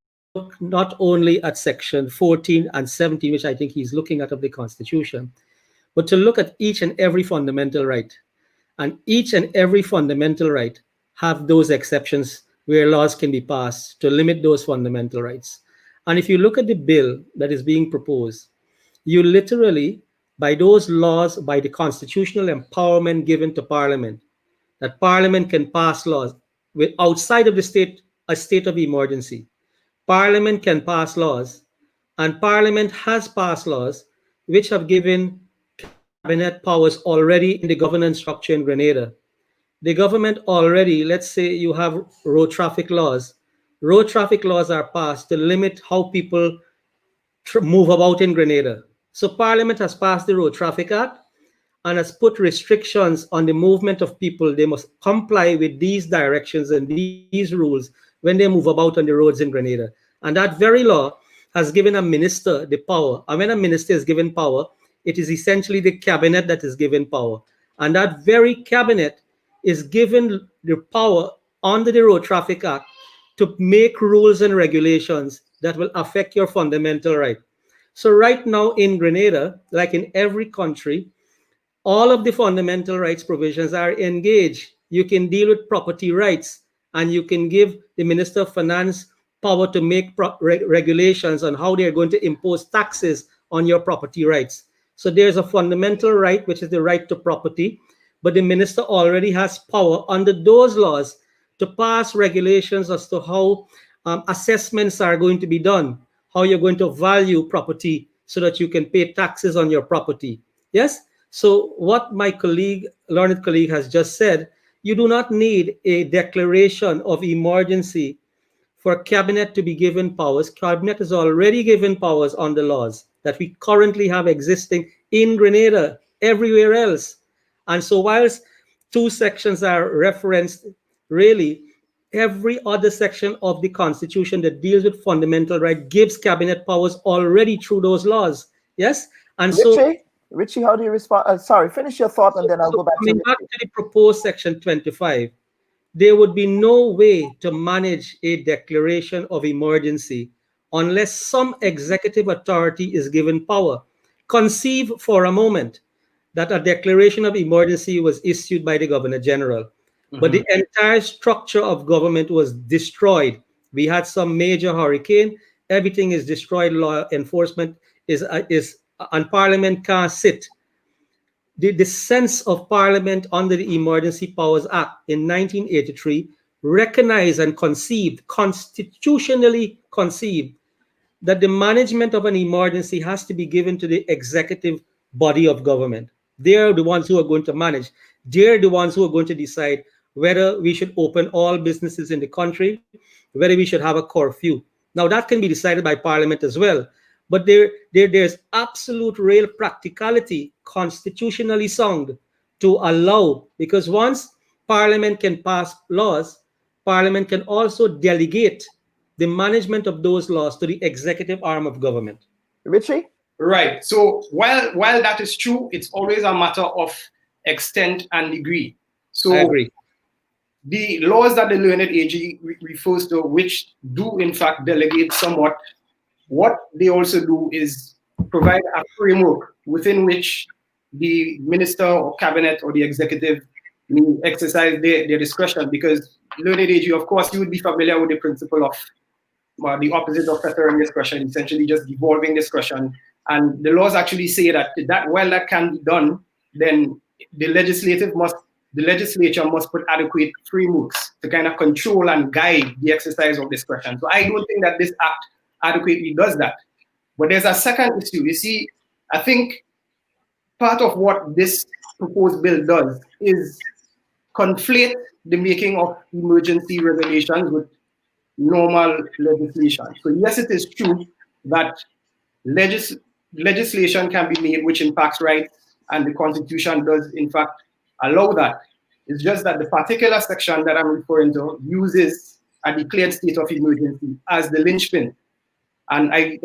not only at section 14 and 17, which I think he's looking at of the Constitution, but to look at each and every fundamental right. And each and every fundamental right have those exceptions where laws can be passed to limit those fundamental rights. And if you look at the bill that is being proposed, you literally, by those laws, by the constitutional empowerment given to Parliament, that Parliament can pass laws outside of a state of emergency. Parliament can pass laws, and Parliament has passed laws which have given cabinet powers already in the governance structure in Grenada. The government already, let's say you have road traffic laws. Road traffic laws are passed to limit how people move about in Grenada. So Parliament has passed the Road Traffic Act and has put restrictions on the movement of people. They must comply with these directions and these rules when they move about on the roads in Grenada. And that very law has given a minister the power. And when a minister is given power, it is essentially the cabinet that is given power. And that very cabinet is given the power under the Road Traffic Act to make rules and regulations that will affect your fundamental right. So right now in Grenada, like in every country, all of the fundamental rights provisions are engaged. You can deal with property rights, and you can give the Minister of Finance power to make regulations on how they're going to impose taxes on your property rights. So there's a fundamental right, which is the right to property, but the minister already has power under those laws to pass regulations as to how assessments are going to be done, how you're going to value property so that you can pay taxes on your property. Yes? So what my learned colleague has just said, you do not need a declaration of emergency for cabinet to be given powers. Cabinet is already given powers on the laws that we currently have existing in Grenada, everywhere else. And so whilst two sections are referenced, really, every other section of the Constitution that deals with fundamental right gives cabinet powers already through those laws. Yes? And Richie, how do you respond? Sorry, finish your thought and then I'll go back to back to the proposed section 25. There would be no way to manage a declaration of emergency unless some executive authority is given power. Conceive for a moment that a declaration of emergency was issued by the Governor General, but the entire structure of government was destroyed. We had some major hurricane, everything is destroyed, law enforcement is and Parliament can't sit. The sense of Parliament under the Emergency Powers Act in 1983 recognized and conceived, constitutionally conceived, that the management of an emergency has to be given to the executive body of government. They're the ones who are going to manage. They're the ones who are going to decide whether we should open all businesses in the country, whether we should have a curfew. Now that can be decided by Parliament as well. But there's absolute real practicality, constitutionally sound, to allow, because once Parliament can pass laws, Parliament can also delegate the management of those laws to the executive arm of government. Richie? Right. So while that is true, it's always a matter of extent and degree. So I agree. the laws that the learned AG refers to, which do in fact delegate somewhat, what they also do is provide a framework within which the minister or cabinet or the executive may exercise their discretion. Because learned AG, of course, you would be familiar with the principle of the opposite of federal discretion, essentially just devolving discretion. And the laws actually say that while that can be done, then the legislature must put adequate frameworks to kind of control and guide the exercise of discretion. So I don't think that this act adequately does that. But there's a second issue. You see, I think part of what this proposed bill does is conflate the making of emergency regulations with normal legislation. So yes, it is true that legislation can be made which impacts rights, and the Constitution does in fact allow that. It's just that the particular section that I'm referring to uses a declared state of emergency as the linchpin. And I'm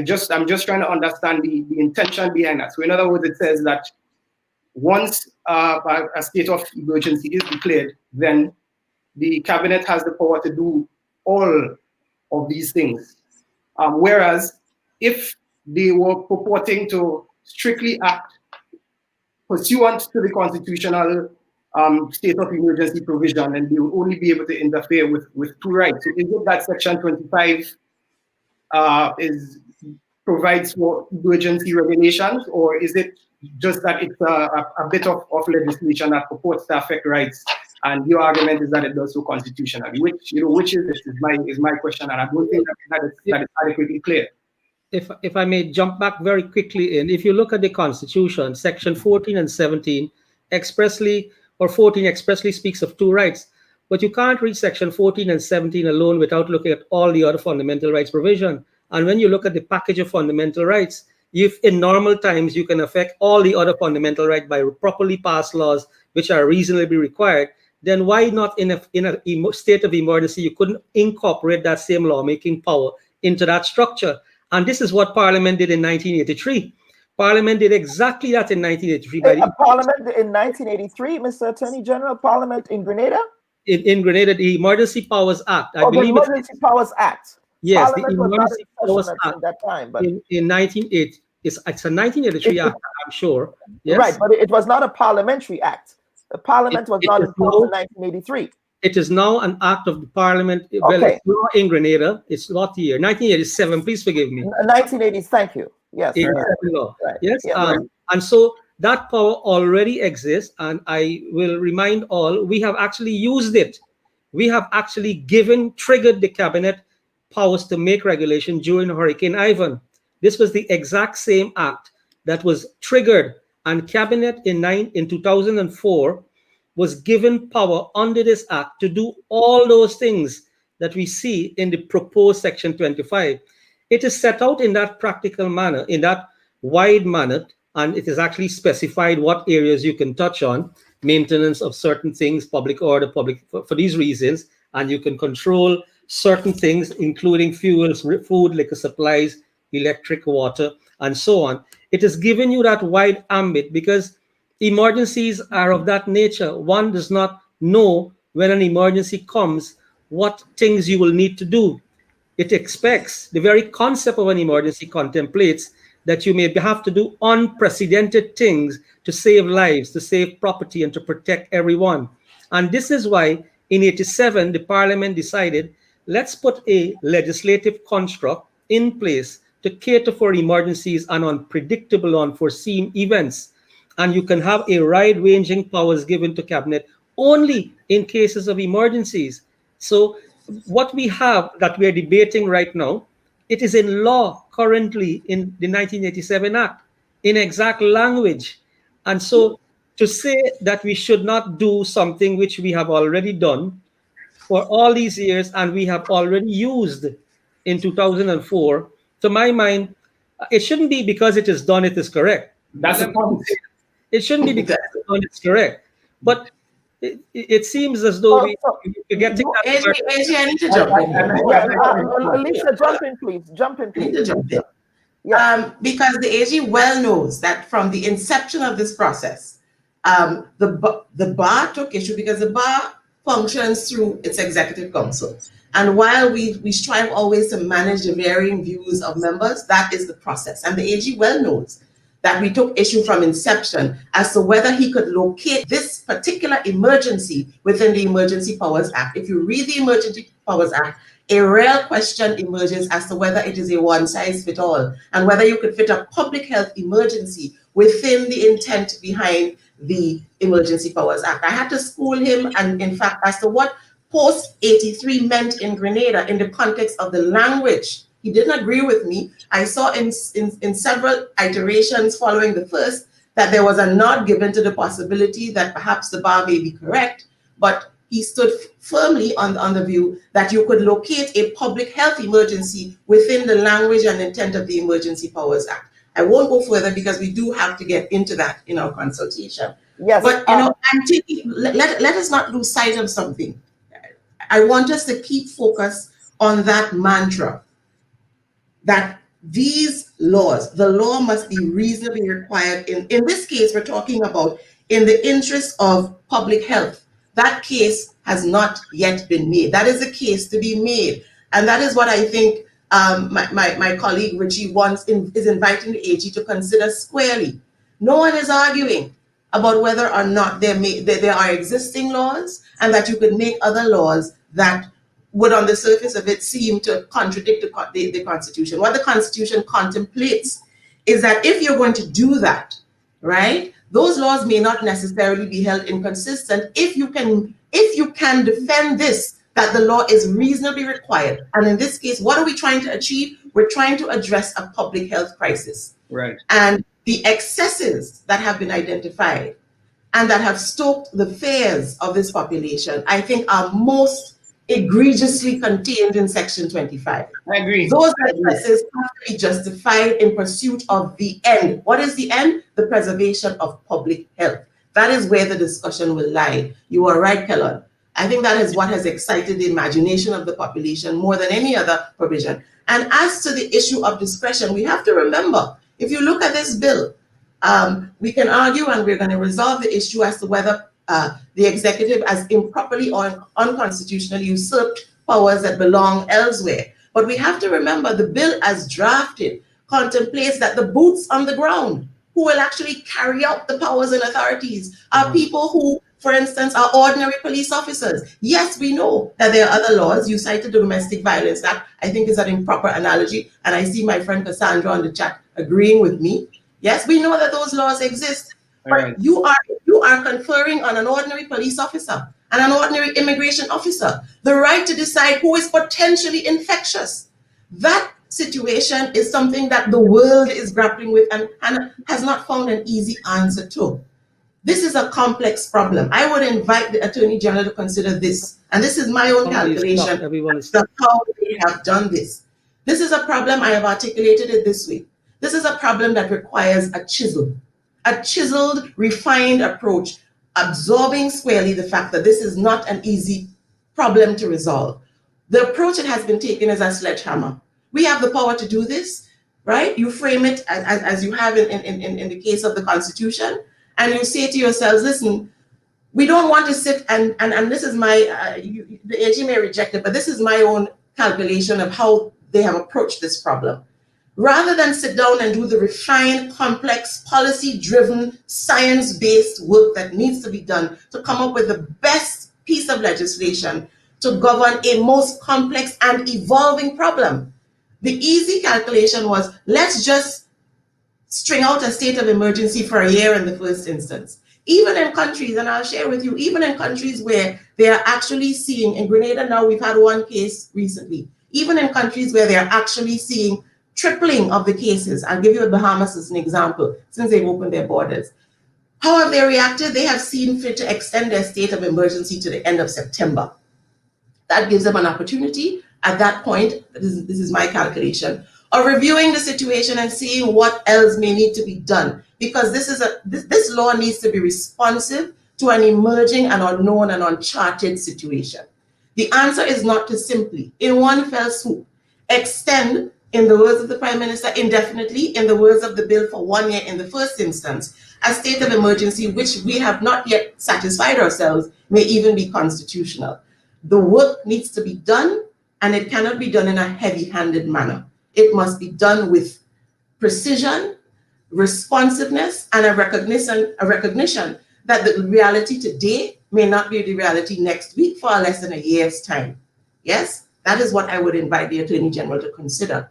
just trying to understand the intention behind that. So in other words, it says that once a state of emergency is declared, then the cabinet has the power to do all of these things. Whereas if they were purporting to strictly act pursuant to the constitutional state of emergency provision, and they will only be able to interfere with two rights. So is it that Section 25 provides for emergency regulations, or is it just that it's a bit of legislation that purports to affect rights? And your argument is that it does so constitutionally. Which is this is my question, and I don't think that is adequately clear. If I may jump back very quickly if you look at the Constitution, Section 14 and 17 14 expressly speaks of two rights, but you can't read Section 14 and 17 alone without looking at all the other fundamental rights provision. And when you look at the package of fundamental rights, if in normal times you can affect all the other fundamental rights by properly passed laws which are reasonably required, then why not in a state of emergency you couldn't incorporate that same lawmaking power into that structure? And this is what Parliament did in 1983. Parliament did exactly that in 1983. Parliament in 1983, Mr. Attorney General, Parliament in Grenada? In Grenada, the Emergency Powers Act. I believe the Emergency Powers Act. Yes, Parliament the Emergency Powers Act at that time. But in 1980, it's a 1983 act, I'm sure. Yes? Right, but it was not a parliamentary act. The Parliament was not imposed in 1983. It is now an act of the Parliament. Okay. Well, it's law in Grenada. It's what year? 1987. Please forgive me. 1980s. Thank you. Yes. Law. Right. Yes. Yeah, right. And so that power already exists, and I will remind all, we have actually used it. We have actually triggered the cabinet powers to make regulation during Hurricane Ivan. This was the exact same act that was triggered, and cabinet in 2004 was given power under this act to do all those things that we see in the proposed Section 25. It is set out in that practical manner, in that wide manner, and it is actually specified what areas you can touch on, maintenance of certain things, public order, for these reasons, and you can control certain things, including fuels, food, liquor supplies, electric, water, and so on. It has given you that wide ambit because emergencies are of that nature. One does not know when an emergency comes what things you will need to do. It expects, the very concept of an emergency contemplates that you may have to do unprecedented things to save lives, to save property, and to protect everyone. And this is why in 87, the Parliament decided, let's put a legislative construct in place to cater for emergencies and unpredictable, unforeseen events. And you can have a wide-ranging powers given to cabinet only in cases of emergencies. So what we have that we're debating right now, it is in law currently in the 1987 Act, in exact language. And so to say that we should not do something which we have already done for all these years and we have already used in 2004, to my mind, it shouldn't be because it is done, it is correct. That's the point. It shouldn't be because it's done, it's correct. But it seems as though we're getting that. AG, I need to jump in here. Lisa, jump in, please. Jump in, I need please. to jump in. Yes. Because the AG well knows that from the inception of this process, the bar took issue because the bar functions through its executive council. And while we strive always to manage the varying views of members, that is the process. And the AG well knows that we took issue from inception as to whether he could locate this particular emergency within the Emergency Powers Act. If you read the Emergency Powers Act, a real question emerges as to whether it is a one-size-fits-all and whether you could fit a public health emergency within the intent behind the Emergency Powers Act. I had to school him, and in fact, as to what post-83 meant in Grenada in the context of the language. He didn't agree with me. I saw in several iterations following the first that there was a nod given to the possibility that perhaps the bar may be correct, but he stood firmly on the view that you could locate a public health emergency within the language and intent of the Emergency Powers Act. I won't go further because we do have to get into that in our consultation. Yes. But I'm taking, let us not lose sight of something. I want us to keep focus on that mantra that these laws, the law must be reasonably required. In this case, we're talking about in the interest of public health. That case has not yet been made. That is a case to be made. And that is what I think my colleague Richie is inviting the AG to consider squarely. No one is arguing about whether or not there are existing laws and that you could make other laws that would on the surface of it seem to contradict the Constitution. What the Constitution contemplates is that if you're going to do that, right, those laws may not necessarily be held inconsistent if you can defend this, that the law is reasonably required. And in this case, what are we trying to achieve? We're trying to address a public health crisis. Right. And the excesses that have been identified and that have stoked the fears of this population, I think are most egregiously contained in Section 25. I agree. Those excesses have to be justified in pursuit of the end. What is the end? The preservation of public health. That is where the discussion will lie. You are right, Kellon. I think that is what has excited the imagination of the population more than any other provision. And as to the issue of discretion, we have to remember, if you look at this bill, we can argue and we're going to resolve the issue as to whether the executive has improperly or unconstitutionally usurped powers that belong elsewhere. But we have to remember the bill as drafted contemplates that the boots on the ground who will actually carry out the powers and authorities are people who, for instance, are ordinary police officers. Yes, we know that there are other laws. You cited the Domestic Violence Act. I think is an improper analogy. And I see my friend Cassandra on the chat agreeing with me. Yes, we know that those laws exist. But right. you are conferring on an ordinary police officer and an ordinary immigration officer the right to decide who is potentially infectious. That situation is something that the world is grappling with and has not found an easy answer to. This is a complex problem. I would invite the Attorney General to consider this. And this is my own calculation of how they have done this. This is a problem, I have articulated it this way. This is a problem that requires a chiseled, refined approach, absorbing squarely the fact that this is not an easy problem to resolve. The approach that has been taken is a sledgehammer. We have the power to do this, right? You frame it as you have in the case of the Constitution, and you say to yourselves, listen, we don't want to sit and this is my, the AG may reject it, but this is my own calculation of how they have approached this problem. Rather than sit down and do the refined, complex, policy-driven, science-based work that needs to be done to come up with the best piece of legislation to govern a most complex and evolving problem. The easy calculation was, let's just string out a state of emergency for a year in the first instance. Even in countries, and I'll share with you, even in countries where they are actually seeing, in Grenada now we've had one case recently, even in countries where they are actually seeing tripling of the cases. I'll give you Bahamas as an example, since they've opened their borders. How have they reacted? They have seen fit to extend their state of emergency to the end of September. That gives them an opportunity at that point, this is my calculation, of reviewing the situation and seeing what else may need to be done. Because this law needs to be responsive to an emerging and unknown and uncharted situation? The answer is not to simply, in one fell swoop, extend, in the words of the Prime Minister, indefinitely, in the words of the bill, for 1 year in the first instance, a state of emergency which we have not yet satisfied ourselves may even be constitutional. The work needs to be done, and it cannot be done in a heavy-handed manner. It must be done with precision, responsiveness, and a recognition that the reality today may not be the reality next week for less than a year's time. Yes, that is what I would invite the Attorney General to consider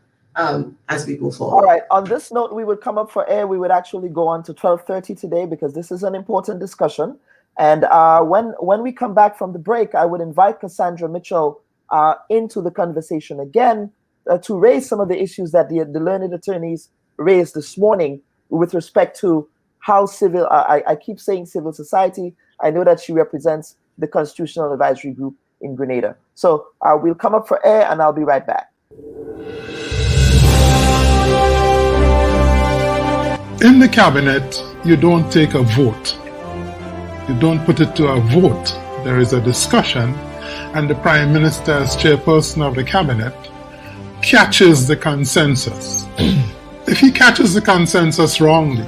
as we go forward. All right. On this note, we would come up for air. We would actually go on to 12:30 today because this is an important discussion. And when we come back from the break, I would invite Cassandra Mitchell into the conversation again to raise some of the issues that the learned attorneys raised this morning with respect to how civil, I keep saying civil society. I know that she represents the Constitutional Advisory Group in Grenada. So we'll come up for air and I'll be right back. In the cabinet, you don't take a vote. You don't put it to a vote. There is a discussion, and the Prime Minister, as chairperson of the cabinet, catches the consensus. If he catches the consensus wrongly,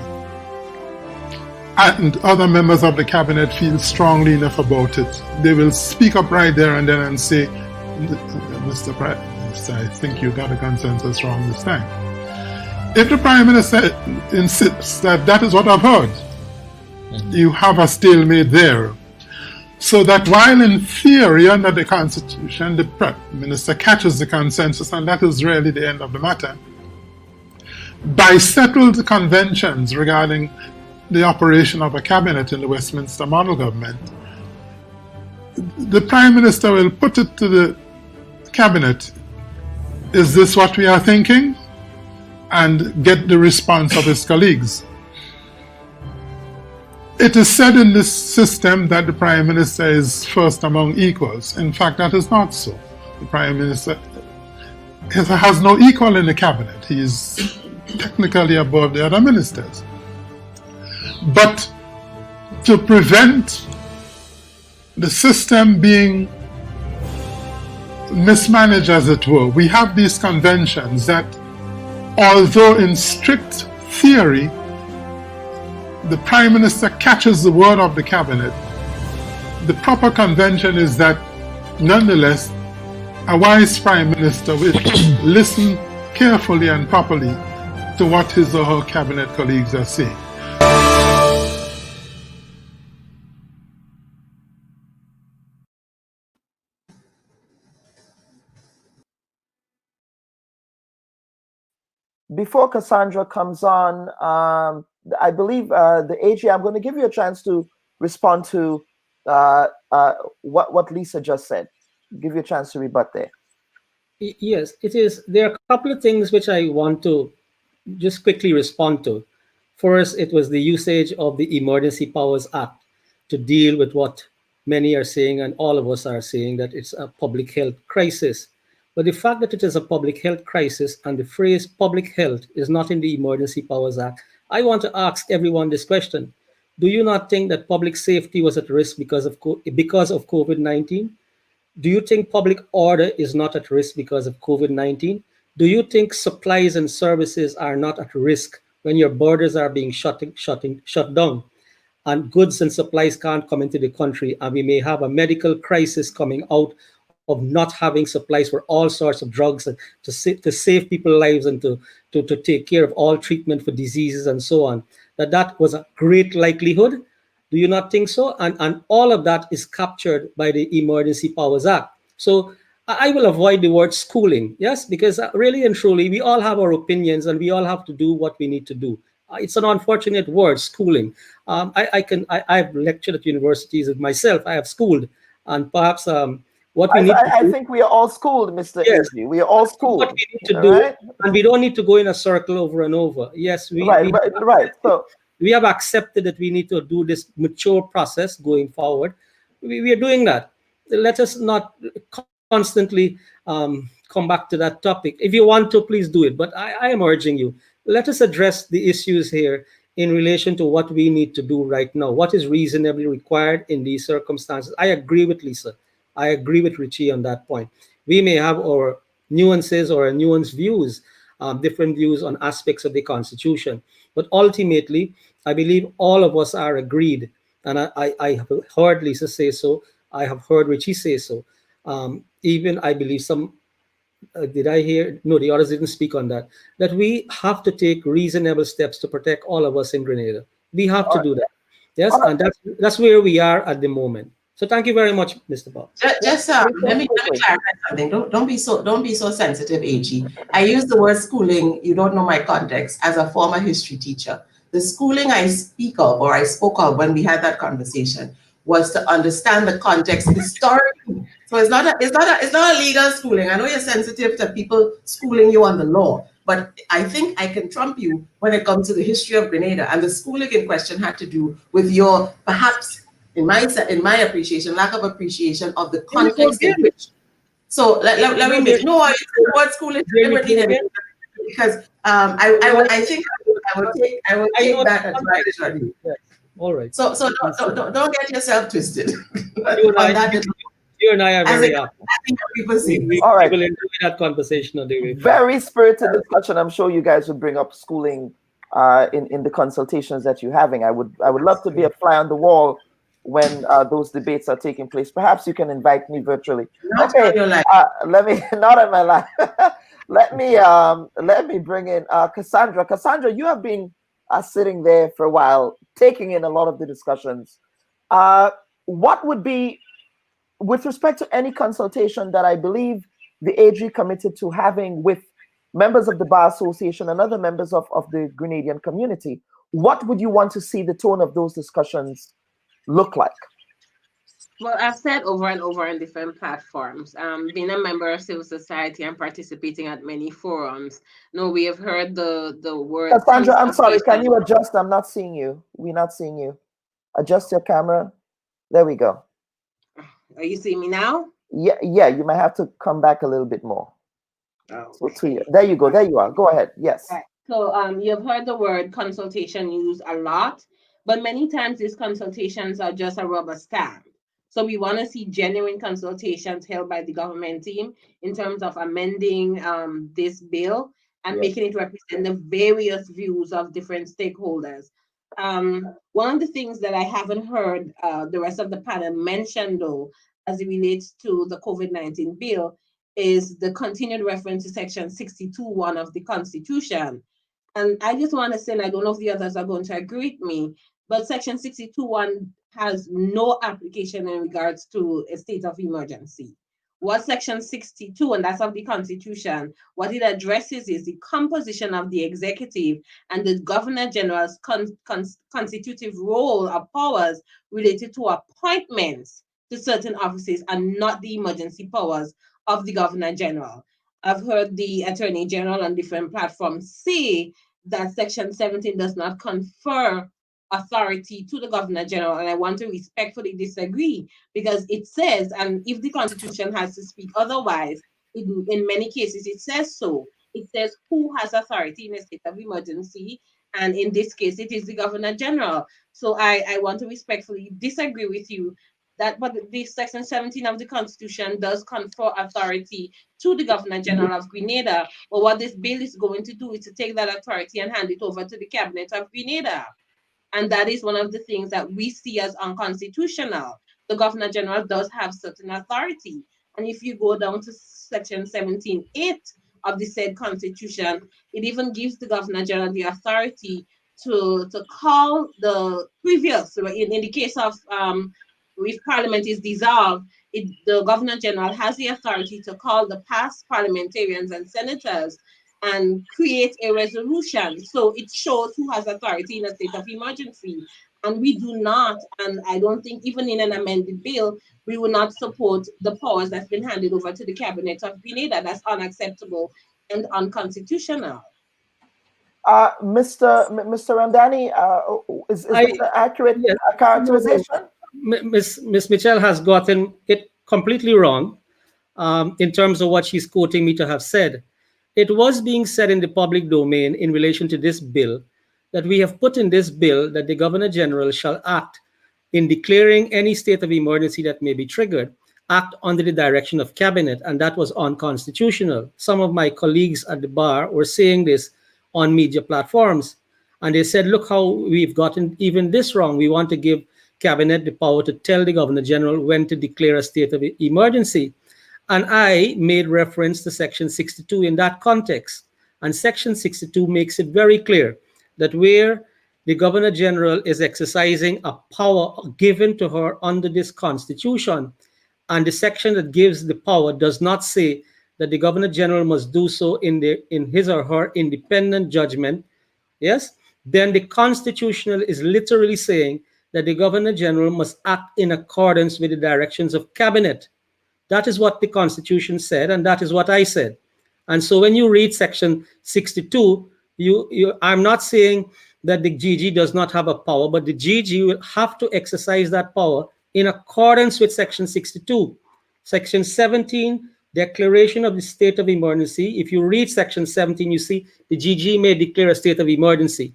and other members of the cabinet feel strongly enough about it, they will speak up right there and then and say, Mr. Prime Minister, I think you got a consensus wrong this time. If the Prime Minister insists that that is what I've heard, you have a stalemate there. So that while in theory under the Constitution, the Prime Minister catches the consensus, and that is really the end of the matter, by settled conventions regarding the operation of a cabinet in the Westminster model government, the Prime Minister will put it to the cabinet, is this what we are thinking? And get the response of his colleagues. It is said in this system that the Prime Minister is first among equals. In fact, that is not so. The Prime Minister has no equal in the cabinet. He is technically above the other ministers. But to prevent the system being mismanaged, as it were, we have these conventions that, although in strict theory, the Prime Minister catches the word of the cabinet, the proper convention is that, nonetheless, a wise Prime Minister will listen carefully and properly to what his or her cabinet colleagues are saying. Before Cassandra comes on, I believe the AG, I'm going to give you a chance to respond to what Lisa just said. Give you a chance to rebut there. Yes, it is. There are a couple of things which I want to just quickly respond to. First, it was the usage of the Emergency Powers Act to deal with what many are saying, and all of us are saying, that it's a public health crisis. But the fact that it is a public health crisis and the phrase public health is not in the Emergency Powers Act, I want to ask everyone this question. Do you not think that public safety was at risk because of COVID-19? Do you think public order is not at risk because of COVID-19? Do you think supplies and services are not at risk when your borders are being shut down and goods and supplies can't come into the country, and we may have a medical crisis coming out of not having supplies for all sorts of drugs and to save people's lives and to take care of all treatment for diseases and so on, that was a great likelihood? Do you not think so? And all of that is captured by the Emergency Powers Act. So I will avoid the word schooling, yes, because really and truly, we all have our opinions and we all have to do what we need to do. It's an unfortunate word, schooling. I've lectured at universities myself. I have schooled, and perhaps I think we are all schooled, Mr. Yes. Izzy. We are all schooled. What we need to do, right? And we don't need to go in a circle over and over. Yes, right. So we have accepted that we need to do this mature process going forward. We are doing that. Let us not constantly come back to that topic. If you want to, please do it. But I am urging you, let us address the issues here in relation to what we need to do right now, what is reasonably required in these circumstances. I agree with Lisa. I agree with Richie on that point. We may have our nuances or nuanced views, different views on aspects of the Constitution. But ultimately, I believe all of us are agreed. And I have heard Lisa say so. I have heard Richie say so. Even I believe some, did I hear? No, the others didn't speak on that. That we have to take reasonable steps to protect all of us in Grenada. We have to do that. Yes, and that's where we are at the moment. So thank you very much, Mr. Bob. Just let me clarify something. Don't be so sensitive, AG. I use the word schooling. You don't know my context as a former history teacher. The schooling I speak of or I spoke of when we had that conversation was to understand the context historically. So it's not a legal schooling. I know you're sensitive to people schooling you on the law, but I think I can trump you when it comes to the history of Grenada. And the schooling in question had to do with your perhaps, in my appreciation, lack of appreciation of the context in which. So let me make no. I use the word schooling deliberately because I think I would take that advice from you. All right. So don't get yourself twisted. You and I are very happy. People see. All right. We will enjoy that conversation on the way. Very spirited discussion. I'm sure you guys would bring up schooling in the consultations that you're having. I would love to be a fly on the wall when those debates are taking place. Perhaps you can invite me virtually. Okay. Let me not in my life. let me bring in Cassandra. Cassandra, you have been sitting there for a while, taking in a lot of the discussions. What would be, with respect to any consultation that I believe the AG committed to having with members of the Bar Association and other members of the Grenadian community, what would you want to see the tone of those discussions look like? Well, I've said over and over on different platforms, being a member of civil society and participating at many forums. No, we have heard the word. Cassandra, I'm sorry, can you adjust? I'm not seeing you. We're not seeing you. Adjust your camera. There we go. Are you seeing me now? Yeah, you might have to come back a little bit more. Oh, so there you go. There you are. Go ahead. Yes. Right. So you've heard the word consultation used a lot, but many times these consultations are just a rubber stamp. So we want to see genuine consultations held by the government team in terms of amending this bill and making it represent the various views of different stakeholders. One of the things that I haven't heard the rest of the panel mention, though, as it relates to the COVID-19 bill, is the continued reference to Section 62(1) of the Constitution. And I just want to say, and I don't know if the others are going to agree with me, but Section 62(1) has no application in regards to a state of emergency. What Section 62, and that's of the Constitution, what it addresses is the composition of the executive and the Governor General's constitutive role of powers related to appointments to certain offices and not the emergency powers of the Governor General. I've heard the Attorney General on different platforms say that Section 17 does not confer authority to the Governor General, and I want to respectfully disagree, because it says, and if the Constitution has to speak otherwise, in many cases it says so. It says who has authority in a state of emergency, and in this case it is the Governor General. So I want to respectfully disagree with you that, but the Section 17 of the Constitution does confer authority to the Governor General of Grenada. But what this bill is going to do is to take that authority and hand it over to the Cabinet of Grenada. And that is one of the things that we see as unconstitutional. The Governor General does have certain authority. And if you go down to Section 17(8) of the said Constitution, it even gives the Governor General the authority to call the previous, in the case of if Parliament is dissolved, the Governor General has the authority to call the past parliamentarians and senators and create a resolution. So it shows who has authority in a state of emergency. And we do not, and I don't think even in an amended bill, we will not support the powers that's been handed over to the Cabinet of Grenada. That's unacceptable and unconstitutional. Mr. Ramdani, is that an accurate characterization? Ms. Mitchell has gotten it completely wrong in terms of what she's quoting me to have said. It was being said in the public domain in relation to this bill that we have put in this bill that the Governor General shall act in declaring any state of emergency that may be triggered, act under the direction of cabinet, and that was unconstitutional. Some of my colleagues at the bar were saying this on media platforms, and they said, look how we've gotten even this wrong. We want to give cabinet the power to tell the Governor General when to declare a state of emergency. And I made reference to Section 62 in that context. And Section 62 makes it very clear that where the Governor General is exercising a power given to her under this Constitution, and the section that gives the power does not say that the Governor General must do so in his or her independent judgment, yes, then the Constitutional is literally saying that the Governor General must act in accordance with the directions of cabinet. That is what the Constitution said, and that is what I said. And so when you read Section 62, I'm not saying that the GG does not have a power, but the GG will have to exercise that power in accordance with Section 62. Section 17, declaration of the state of emergency. If you read Section 17, you see the GG may declare a state of emergency.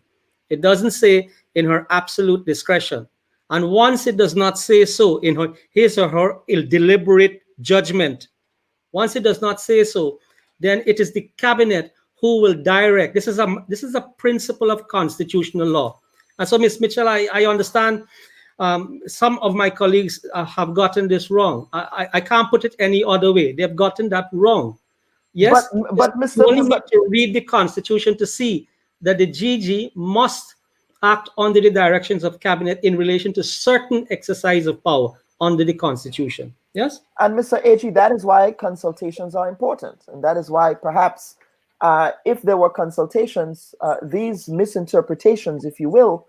It doesn't say in her absolute discretion. And once it does not say so in his or her deliberate judgment, once it does not say so, then it is the cabinet who will direct. This is a principle of constitutional law. And so, Ms. Mitchell, I understand some of my colleagues have gotten this wrong. I can't put it any other way. They've gotten that wrong. Yes, but you only need to read the Constitution to see that the GG must act under the directions of cabinet in relation to certain exercise of power under the Constitution. Yes? And Mr. AG, that is why consultations are important. And that is why perhaps if there were consultations, these misinterpretations, if you will,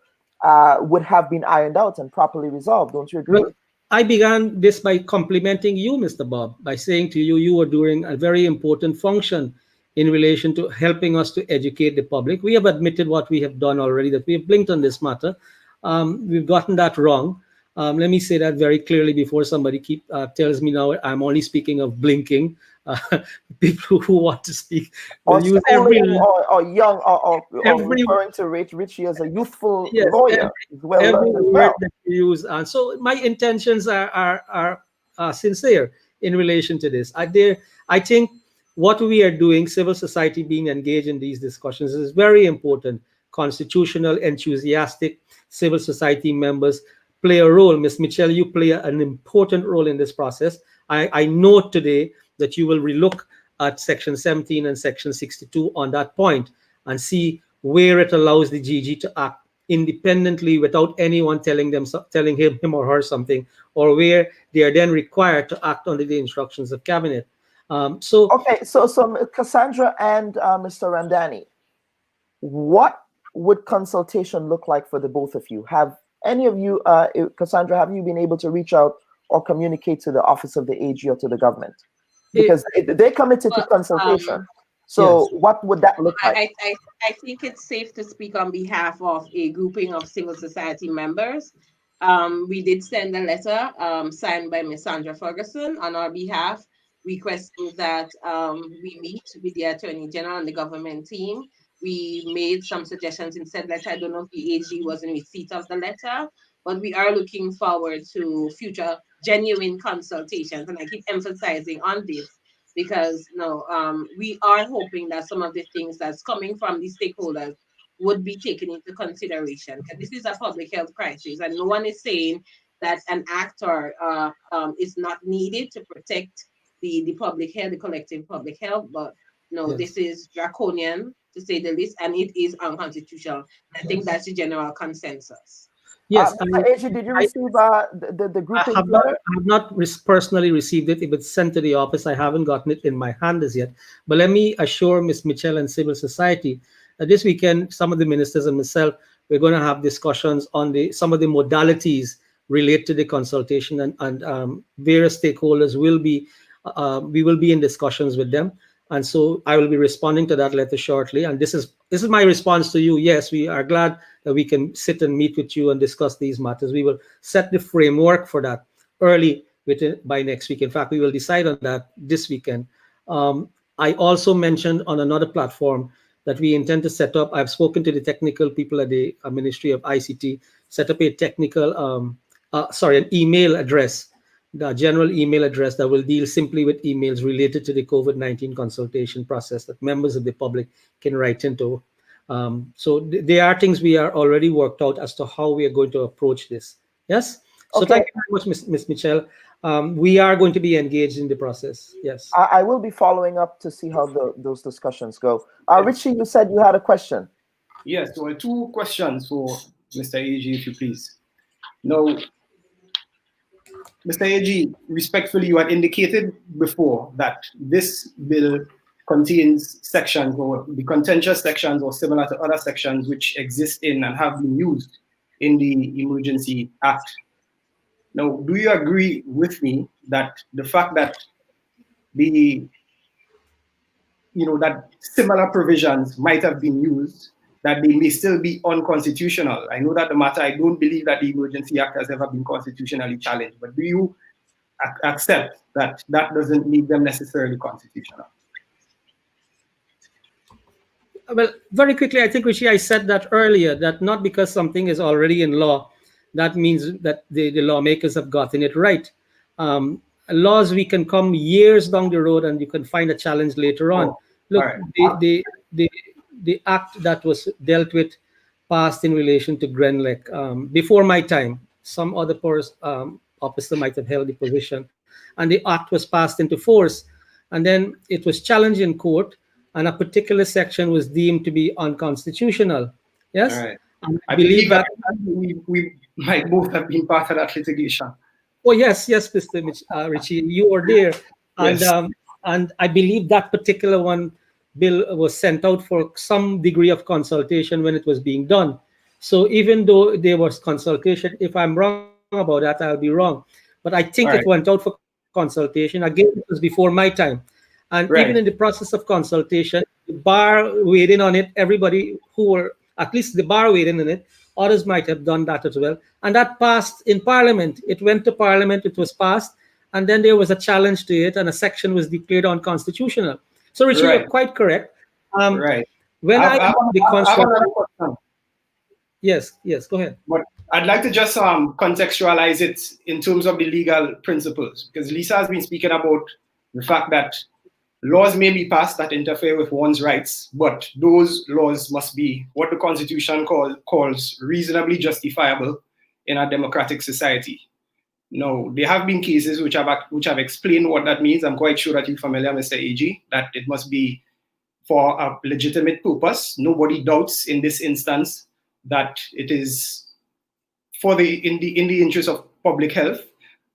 would have been ironed out and properly resolved. Don't you agree? Well, I began this by complimenting you, Mr. Bob, by saying to you, you were doing a very important function in relation to helping us to educate the public. We have admitted what we have done already, that we have blinked on this matter. We've gotten that wrong. Let me say that very clearly before somebody tells me now I'm only speaking of blinking. People who want to speak or use every or young or referring to Richie as a youthful lawyer every word that you use. And so my intentions are sincere in relation to this. I think what we are doing, civil society being engaged in these discussions, is very important. Constitutional, enthusiastic civil society members play a role. Ms. Mitchell, you play an important role in this process. I note today that you will relook at Section 17 and Section 62 on that point and see where it allows the GG to act independently without anyone telling him or her something, or where they are then required to act under the instructions of cabinet. So Cassandra and Mr. Ramdani, what would consultation look like for the both of you? Have any of you, Cassandra, have you been able to reach out or communicate to the office of the AG or to the government? Because they're committed to consultation. So yes. What would that look like? I think it's safe to speak on behalf of a grouping of civil society members. We did send a letter signed by Ms. Sandra Ferguson on our behalf, requesting that we meet with the Attorney General and the government team. We made some suggestions in said letter. I don't know if the AG was in receipt of the letter, but we are looking forward to future genuine consultations. And I keep emphasizing on this because we are hoping that some of the things that's coming from the stakeholders would be taken into consideration. Because this is a public health crisis, and no one is saying that an actor is not needed to protect the public health, the collective public health, but no, This is draconian, to say the least, and it is unconstitutional. I think that's the general consensus. Yes. AG, did you receive the grouping letter? I have not personally received it. If it's sent to the office, I haven't gotten it in my hand as yet. But let me assure Ms. Mitchell and civil society that this weekend, some of the ministers and myself, we're going to have discussions on some of the modalities related to the consultation, and various stakeholders will be, we will be in discussions with them. And so I will be responding to that letter shortly. And this is my response to you. Yes, we are glad that we can sit and meet with you and discuss these matters. We will set the framework for that early by next week. In fact, we will decide on that this weekend. I also mentioned on another platform that we intend to set up. I've spoken to the technical people at the Ministry of ICT, set up a technical, an email address, the general email address that will deal simply with emails related to the COVID-19 consultation process that members of the public can write into. So there are things we are already worked out as to how we are going to approach this. Yes. So Okay. thank you very much, Ms. Michelle. We are going to be engaged in the process. Yes. I will be following up to see how those discussions go. Richie, you said you had a question. Yes, so 2 questions for Mr. AG, if you please. Now, Mr. AG, respectfully, you had indicated before that this bill contains sections or the contentious sections or similar to other sections which exist in and have been used in the Emergency Act. Now, do you agree with me that the fact that that similar provisions might have been used, that they may still be unconstitutional? I know that the matter, I don't believe that the Emergency Act has ever been constitutionally challenged, but do you accept that that doesn't make them necessarily constitutional? Well, very quickly, I think, Rishi, I said that earlier, that not because something is already in law, that means that the lawmakers have gotten it right. Laws, we can come years down the road and you can find a challenge later on. Look, right. The act that was dealt with passed in relation to Grenlec before my time. Some other officer might have held the position, and the act was passed into force, and then it was challenged in court, and a particular section was deemed to be unconstitutional. Yes, right. I believe that we might both have been part of that litigation. Oh yes, Mr. Richie, you were there, and yes. And I believe that particular bill was sent out for some degree of consultation when it was being done. So even though there was consultation, if I'm wrong about that, I'll be wrong. But I think it went out for consultation. Again, it was before my time. And even in the process of consultation, the bar weighed in on it. Everybody who were, at least the bar weighed in on it. Others might have done that as well. And that passed in Parliament. It went to Parliament, it was passed. And then there was a challenge to it, and a section was declared unconstitutional. So, Richard, you're quite correct. Right. When Yes, go ahead. But I'd like to just contextualize it in terms of the legal principles, because Lisa has been speaking about the fact that laws may be passed that interfere with one's rights, but those laws must be what the Constitution calls reasonably justifiable in a democratic society. Now, there have been cases which have explained what that means. I'm quite sure that you're familiar, Mr. AG, that it must be for a legitimate purpose. Nobody doubts in this instance that it is in the interest of public health.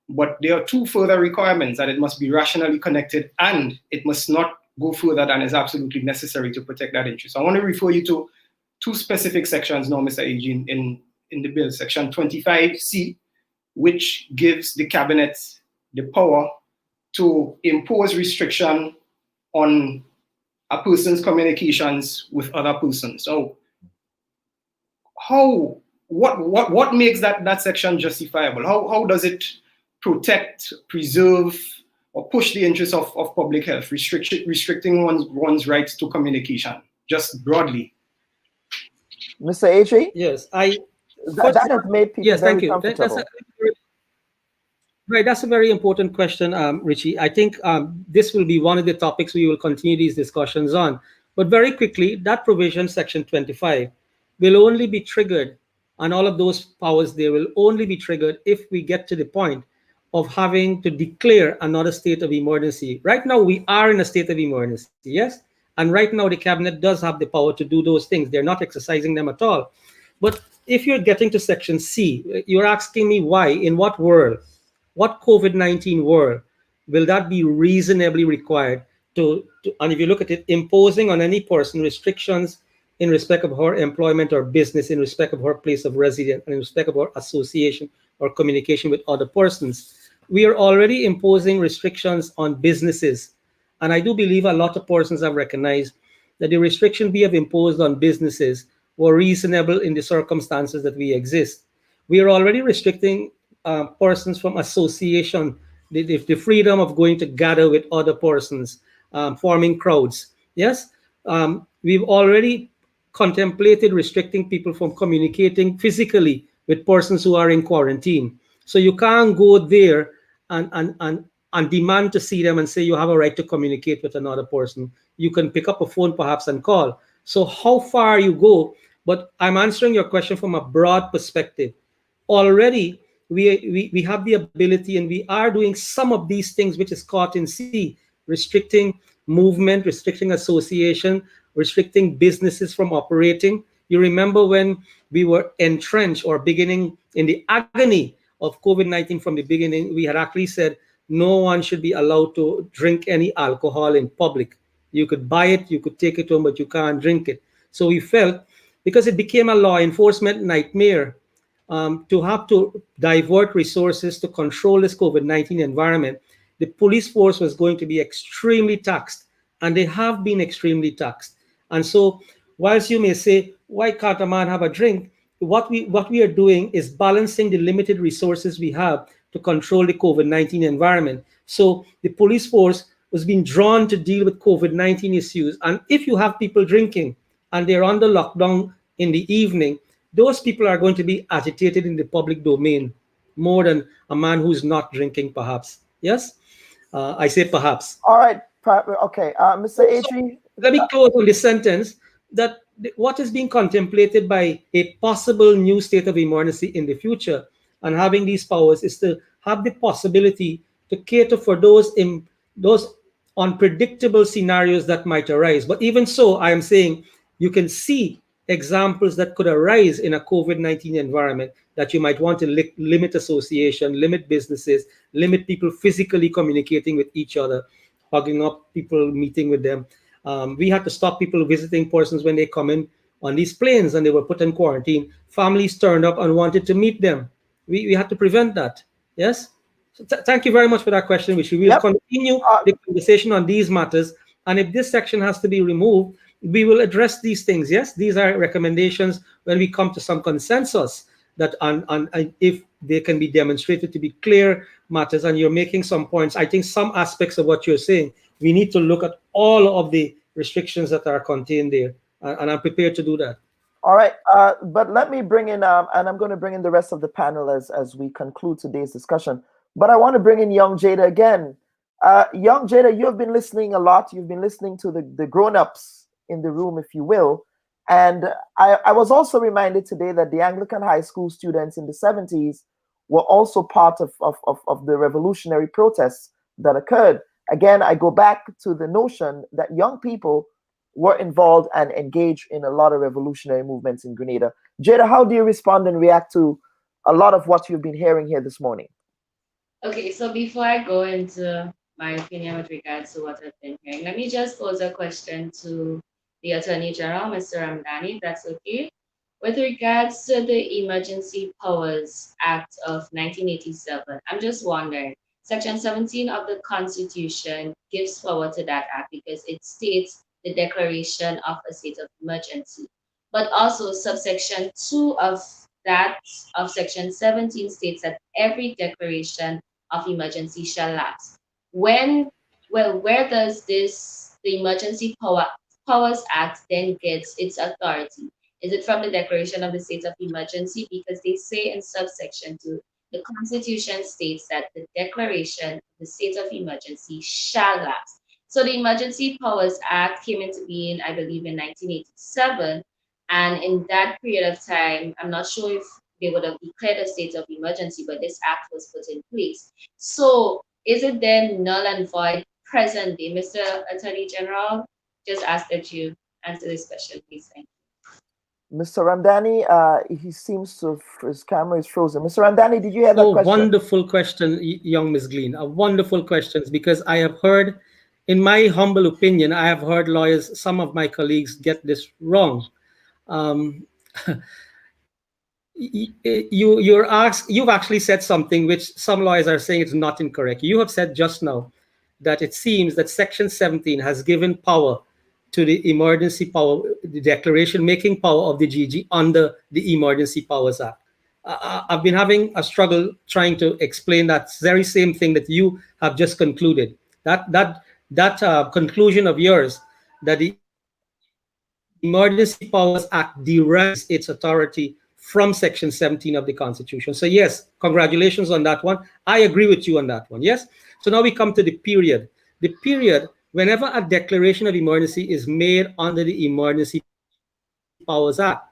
But there are 2 further requirements: that it must be rationally connected and it must not go further than is absolutely necessary to protect that interest. I want to refer you to 2 specific sections now, Mr. AG, in the bill. Section 25C, which gives the cabinet the power to impose restriction on a person's communications with other persons. So what makes that section justifiable? How does it protect, preserve, or push the interests of public health, restricting one's rights to communication, just broadly? Mr. AJ? Yes, that has made people very comfortable. That's a very important question, Richie. I think this will be one of the topics we will continue these discussions on. But very quickly, that provision, Section 25, will only be triggered, and all of those powers there will only be triggered if we get to the point of having to declare another state of emergency. Right now, we are in a state of emergency, yes? And right now, the cabinet does have the power to do those things. They're not exercising them at all. But if you're getting to Section C, you're asking me why, in what world, what COVID-19 world will that be reasonably required to, and if you look at it, imposing on any person restrictions in respect of her employment or business, in respect of her place of residence, and in respect of her association or communication with other persons. We are already imposing restrictions on businesses. And I do believe a lot of persons have recognized that the restrictions we have imposed on businesses were reasonable in the circumstances that we exist. We are already restricting persons from association, the freedom of going to gather with other persons, forming crowds. Yes, we've already contemplated restricting people from communicating physically with persons who are in quarantine. So you can't go there and demand to see them and say you have a right to communicate with another person. You can pick up a phone perhaps and call. So how far you go, but I'm answering your question from a broad perspective. Already we have the ability and we are doing some of these things which is caught in C, restricting movement, restricting association, restricting businesses from operating. You remember when we were entrenched or beginning in the agony of COVID-19 from the beginning, we had actually said no one should be allowed to drink any alcohol in public. You could buy it, you could take it home, but you can't drink it. So we felt, because it became a law enforcement nightmare, to have to divert resources to control this COVID-19 environment, the police force was going to be extremely taxed, and they have been extremely taxed. And so, whilst you may say, why can't a man have a drink? What we are doing is balancing the limited resources we have to control the COVID-19 environment. So the police force was being drawn to deal with COVID-19 issues. And if you have people drinking and they're under lockdown in the evening, those people are going to be agitated in the public domain more than a man who's not drinking, perhaps. Yes? I say perhaps. All right. Okay. Mr. Atri. Let me close on this sentence that what is being contemplated by a possible new state of emergency in the future and having these powers is to have the possibility to cater for those unpredictable scenarios that might arise. But even so, I am saying you can see examples that could arise in a COVID-19 environment that you might want to limit association, limit businesses, limit people physically communicating with each other, hugging up people, meeting with them. We had to stop people visiting persons when they come in on these planes and they were put in quarantine. Families turned up and wanted to meet them. We had to prevent that. Yes? So thank you very much for that question, Rishi. We will continue the conversation on these matters. And if this section has to be removed, we will address these things. Yes, these are recommendations when we come to some consensus that on if they can be demonstrated to be clear matters. And you're making some points. I think some aspects of what you're saying, we need to look at all of the restrictions that are contained there. And I'm prepared to do that. All right, but let me bring in, and I'm going to bring in the rest of the panel as we conclude today's discussion. But I want to bring in young Jada again. Young Jada, you have been listening a lot. You've been listening to the grown-ups in the room, if you will. And I was also reminded today that the Anglican high school students in the 70s were also part of the revolutionary protests that occurred. Again, I go back to the notion that young people were involved and engaged in a lot of revolutionary movements in Grenada. Jada, how do you respond and react to a lot of what you've been hearing here this morning? Okay, so before I go into my opinion with regards to what I've been hearing, let me just pose a question to the Attorney General, Mr. Ramdani, if that's okay. With regards to the Emergency Powers Act of 1987, I'm just wondering, Section 17 of the Constitution gives power to that act because it states the declaration of a state of emergency. But also subsection 2 of Section 17 states that every declaration of emergency shall lapse. Where does the Emergency Powers Act then gets its authority? Is it from the declaration of the state of emergency? Because they say in subsection 2, the Constitution states that the declaration of the state of emergency shall lapse. So the Emergency Powers Act came into being, I believe, in 1987. And in that period of time, I'm not sure if they would have declared a state of emergency, but this act was put in place. So is it then null and void present day? Mr. Attorney General, just ask that you answer this question, please. Thank you. Mr. Ramdani, he seems to, his camera is frozen. Mr. Ramdani, did you hear that question? Wonderful question, young Ms. Glean. A wonderful questions, because I have heard, in my humble opinion, I have heard lawyers, some of my colleagues get this wrong. You've actually said something which some lawyers are saying is not incorrect. You have said just now that it seems that Section 17 has given power to the emergency power, the declaration making power of the GG under the Emergency Powers Act. I've been having a struggle trying to explain that very same thing that you have just concluded. That conclusion of yours that the Emergency Powers Act derives its authority from Section 17 of the Constitution. So yes, congratulations on that one. I agree with you on that one. Yes. So now we come to the period. The period, whenever a declaration of emergency is made under the Emergency Powers Act,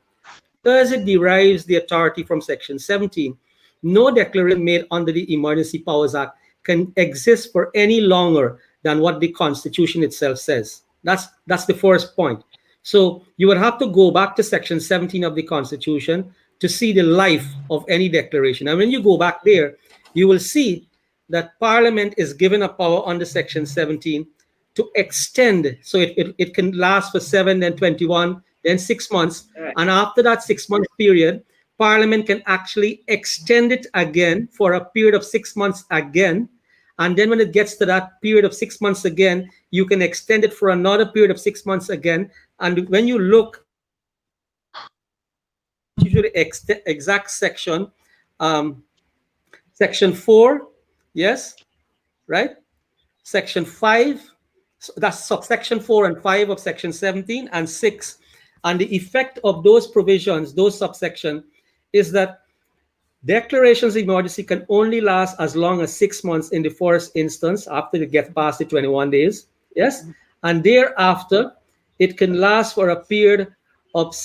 because it derives the authority from Section 17, no declaration made under the Emergency Powers Act can exist for any longer than what the Constitution itself says. That's the first point. So you would have to go back to Section 17 of the Constitution to see the life of any declaration. And when you go back there, you will see that Parliament is given a power under Section 17 to extend. So it can last for 7, then 21, then 6 months. Right. And after that 6-month period, Parliament can actually extend it again for a period of 6 months again. And then when it gets to that period of 6 months again, you can extend it for another period of 6 months again. And when you look to the exact section, Section 4, yes, right? Section 5, so that's subsection 4 and 5 of Section 17 and 6. And the effect of those provisions, those subsection, is that declarations of emergency can only last as long as 6 months in the first instance after they get past the 21 days. Yes. And thereafter, it can last for a period of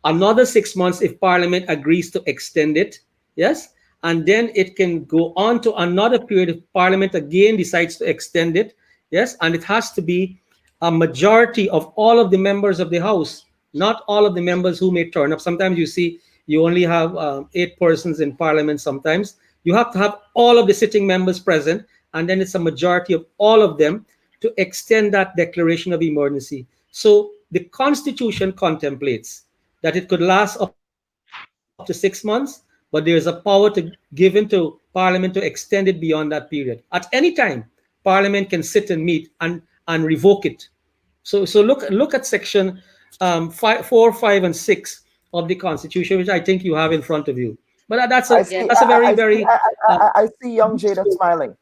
another 6 months if Parliament agrees to extend it. Yes. And then it can go on to another period if Parliament again decides to extend it. Yes. And it has to be a majority of all of the members of the House, not all of the members who may turn up. Sometimes you see you only have 8 persons in Parliament sometimes. You have to have all of the sitting members present, and then it's a majority of all of them to extend that declaration of emergency. So the Constitution contemplates that it could last up to 6 months, but there's a power given to Parliament to extend it beyond that period. At any time, Parliament can sit and meet and revoke it. So look at Section 4, 5, and 6 of the Constitution, which I think you have in front of you. But that's a very I see young Jada smiling.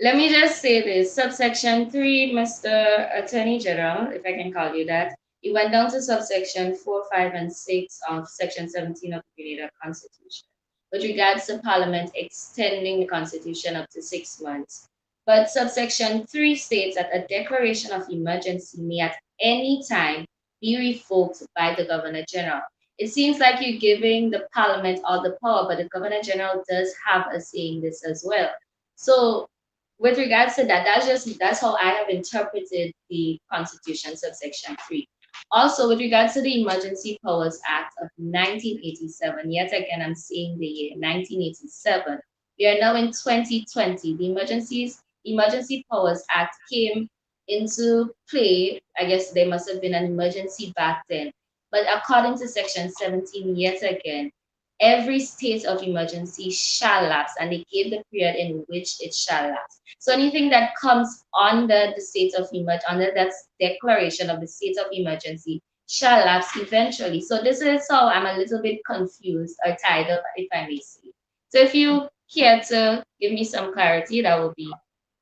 Let me just say this. Subsection 3, Mr. Attorney General, if I can call you that, it went down to subsection 4, 5, and 6 of Section 17 of the Grenada Constitution with regards to Parliament extending the Constitution up to 6 months. But subsection 3 states that a declaration of emergency may at any time be revoked by the Governor General. It seems like you're giving the Parliament all the power, but the Governor General does have a say in this as well. So with regards to that, that's how I have interpreted the Constitution, subsection 3. Also, with regards to the Emergency Powers Act of 1987, yet again, I'm saying the year 1987. We are now in 2020. The Emergency Powers Act came into play. I guess there must have been an emergency back then. But according to Section 17, yet again, every state of emergency shall lapse, and they gave the period in which it shall lapse. So anything that comes under the state of emergency, under that declaration of the state of emergency, shall lapse eventually. So this is how I'm a little bit confused or tied up, if I may say. So if you care to give me some clarity, that would be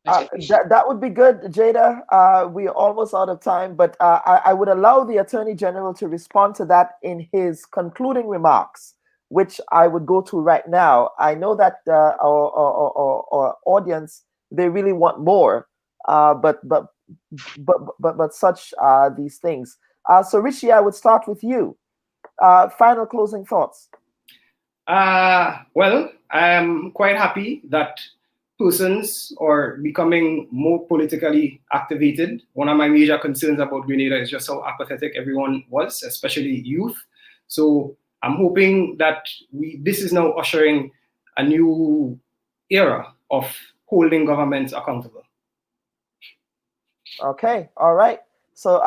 much appreciated. That would be good, Jada. We're almost out of time, but I would allow the Attorney General to respond to that in his concluding remarks, which I would go to right now. I know that our audience, they really want more, but such are these things. So Richie, I would start with you. Final closing thoughts. Well, I'm quite happy that persons are becoming more politically activated. One of my major concerns about Grenada is just how apathetic everyone was, especially youth. So I'm hoping that this is now ushering a new era of holding governments accountable. Okay, all right. So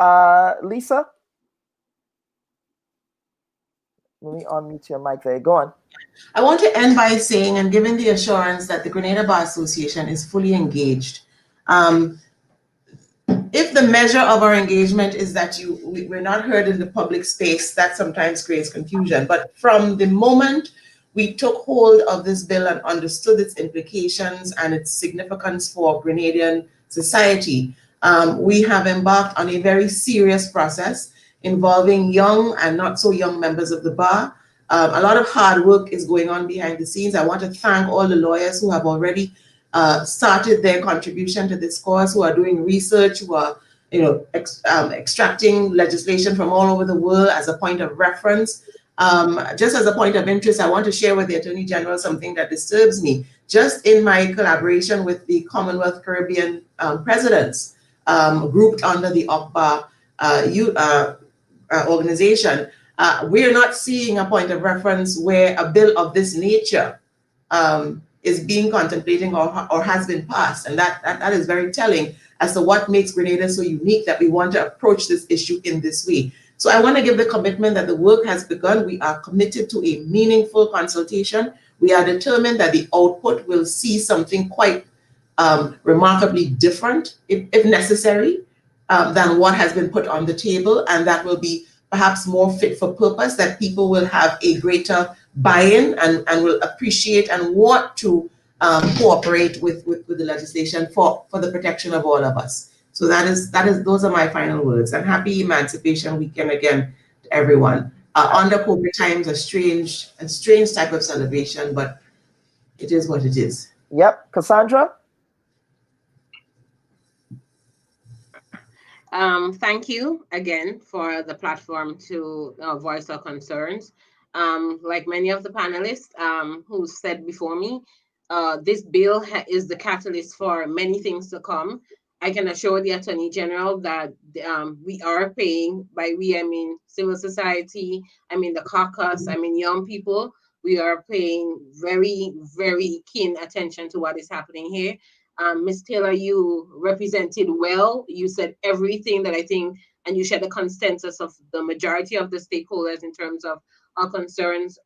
Lisa, let me unmute your mic there. Go on. I want to end by saying and giving the assurance that the Grenada Bar Association is fully engaged. If the measure of our engagement is that we're not heard in the public space, that sometimes creates confusion. But from the moment we took hold of this bill and understood its implications and its significance for Grenadian society, we have embarked on a very serious process involving young and not so young members of the bar. A lot of hard work is going on behind the scenes. I want to thank all the lawyers who have already started their contribution to this cause, who are doing research, who are extracting legislation from all over the world as a point of reference. Just as a point of interest, I want to share with the Attorney General something that disturbs me. Just in my collaboration with the Commonwealth Caribbean presidents, grouped under the OCBA organization, we are not seeing a point of reference where a bill of this nature is being contemplated or has been passed. And that is very telling as to what makes Grenada so unique that we want to approach this issue in this way. So I want to give the commitment that the work has begun. We are committed to a meaningful consultation. We are determined that the output will see something quite remarkably different, if necessary, than what has been put on the table, and that will be perhaps more fit for purpose, that people will have a greater buy-in and will appreciate and want to cooperate with the legislation for the protection of all of us. So those are my final words. And happy Emancipation Weekend again to everyone. Under COVID times, a strange type of celebration, but it is what it is. Yep, Cassandra. Thank you again for the platform to voice our concerns. Like many of the panelists who said before me, this bill is the catalyst for many things to come. I can assure the Attorney General that we are paying, by we I mean civil society, I mean the caucus, I mean young people. We are paying very, very keen attention to what is happening here. Ms. Taylor, you represented well. You said everything that I think, and you shared the consensus of the majority of the stakeholders in terms of our concerns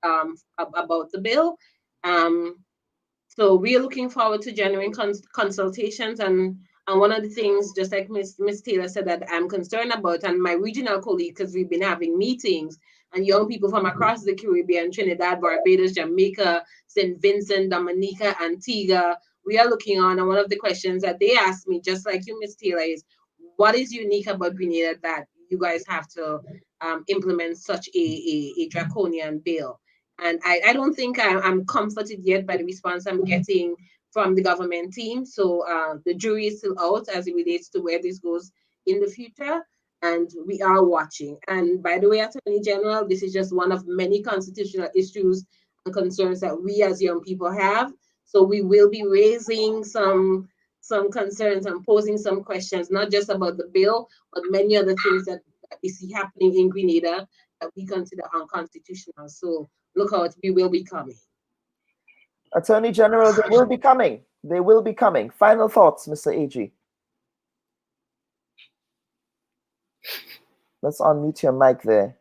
about the bill. So we are looking forward to genuine consultations, and one of the things, just like Ms. Taylor said, that I'm concerned about, and my regional colleagues, because we've been having meetings, and young people from across the Caribbean, Trinidad, Barbados, Jamaica, St. Vincent, Dominica, Antigua, we are looking on, and one of the questions that they asked me, just like you, Ms. Taylor, is what is unique about Grenada that you guys have to implement such a draconian bill? And I don't think I'm comforted yet by the response I'm getting from the government team. So the jury is still out as it relates to where this goes in the future. And we are watching. And by the way, Attorney General, this is just one of many constitutional issues and concerns that we as young people have. So we will be raising some concerns and posing some questions, not just about the bill, but many other things that we see happening in Grenada that we consider unconstitutional. So look out, we will be coming. Attorney General, they will be coming. They will be coming. Final thoughts, Mr. AG. Let's unmute your mic there.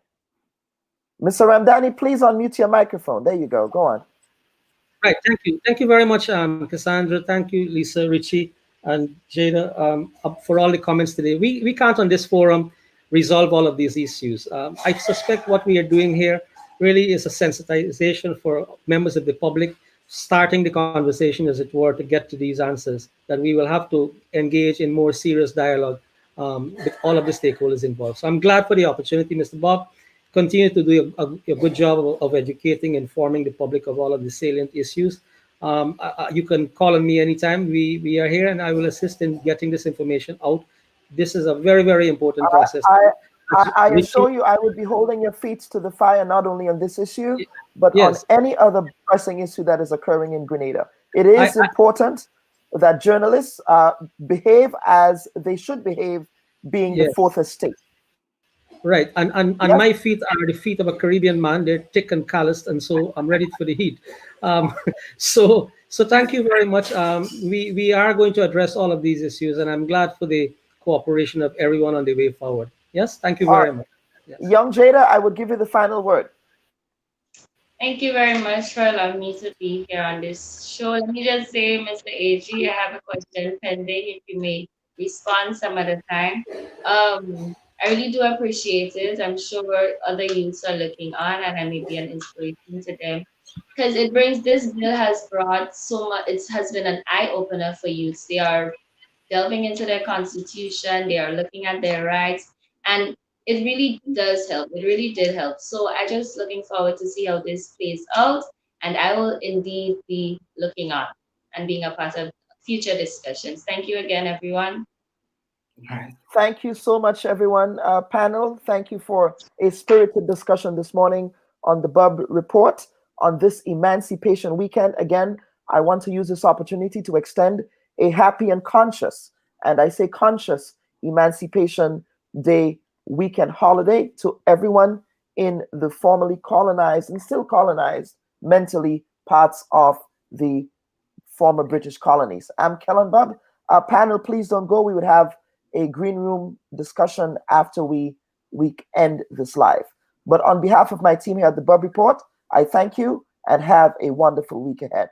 Mr. Ramdani, please unmute your microphone. There you go. Go on. Right. Thank you. Thank you very much, Cassandra. Thank you, Lisa, Richie, and Jada, for all the comments today. We can't on this forum resolve all of these issues. I suspect what we are doing here really is a sensitization for members of the public, starting the conversation, as it were, to get to these answers, that we will have to engage in more serious dialogue with all of the stakeholders involved. So I'm glad for the opportunity, Mr. Bob. Continue to do a good job of educating, informing the public of all of the salient issues. You can call on me anytime. We are here, and I will assist in getting this information out. This is a very, very important process. I assure you, I would be holding your feet to the fire, not only on this issue, but yes, on any other pressing issue that is occurring in Grenada. It is important that journalists behave as they should behave, being the fourth estate. Right, and my feet are the feet of a Caribbean man. They're thick and calloused, and so I'm ready for the heat. So thank you very much. We are going to address all of these issues, and I'm glad for the cooperation of everyone on the way forward. Yes, thank you very much. Yes. Young Jada, I would give you the final word. Thank you very much for allowing me to be here on this show. Let me just say, Mr. AG, I have a question pending. If you may respond some other time. I really do appreciate it. I'm sure other youths are looking on, and I may be an inspiration to them because this bill has brought so much. It has been an eye opener for youths. They are delving into their constitution. They are looking at their rights, and it really does help. It really did help. So I just looking forward to see how this plays out, and I will indeed be looking up and being a part of future discussions. Thank you again, everyone. Right. Thank you so much, everyone. Panel, thank you for a spirited discussion this morning on the Bub Report on this Emancipation Weekend. Again, I want to use this opportunity to extend a happy and conscious, and I say conscious, Emancipation Day weekend holiday to everyone in the formerly colonized and still colonized mentally parts of the former British colonies. I'm Kellen Bub. Panel, please don't go. We would have a green room discussion after we end this live. But on behalf of my team here at the Bub Report, I thank you and have a wonderful week ahead.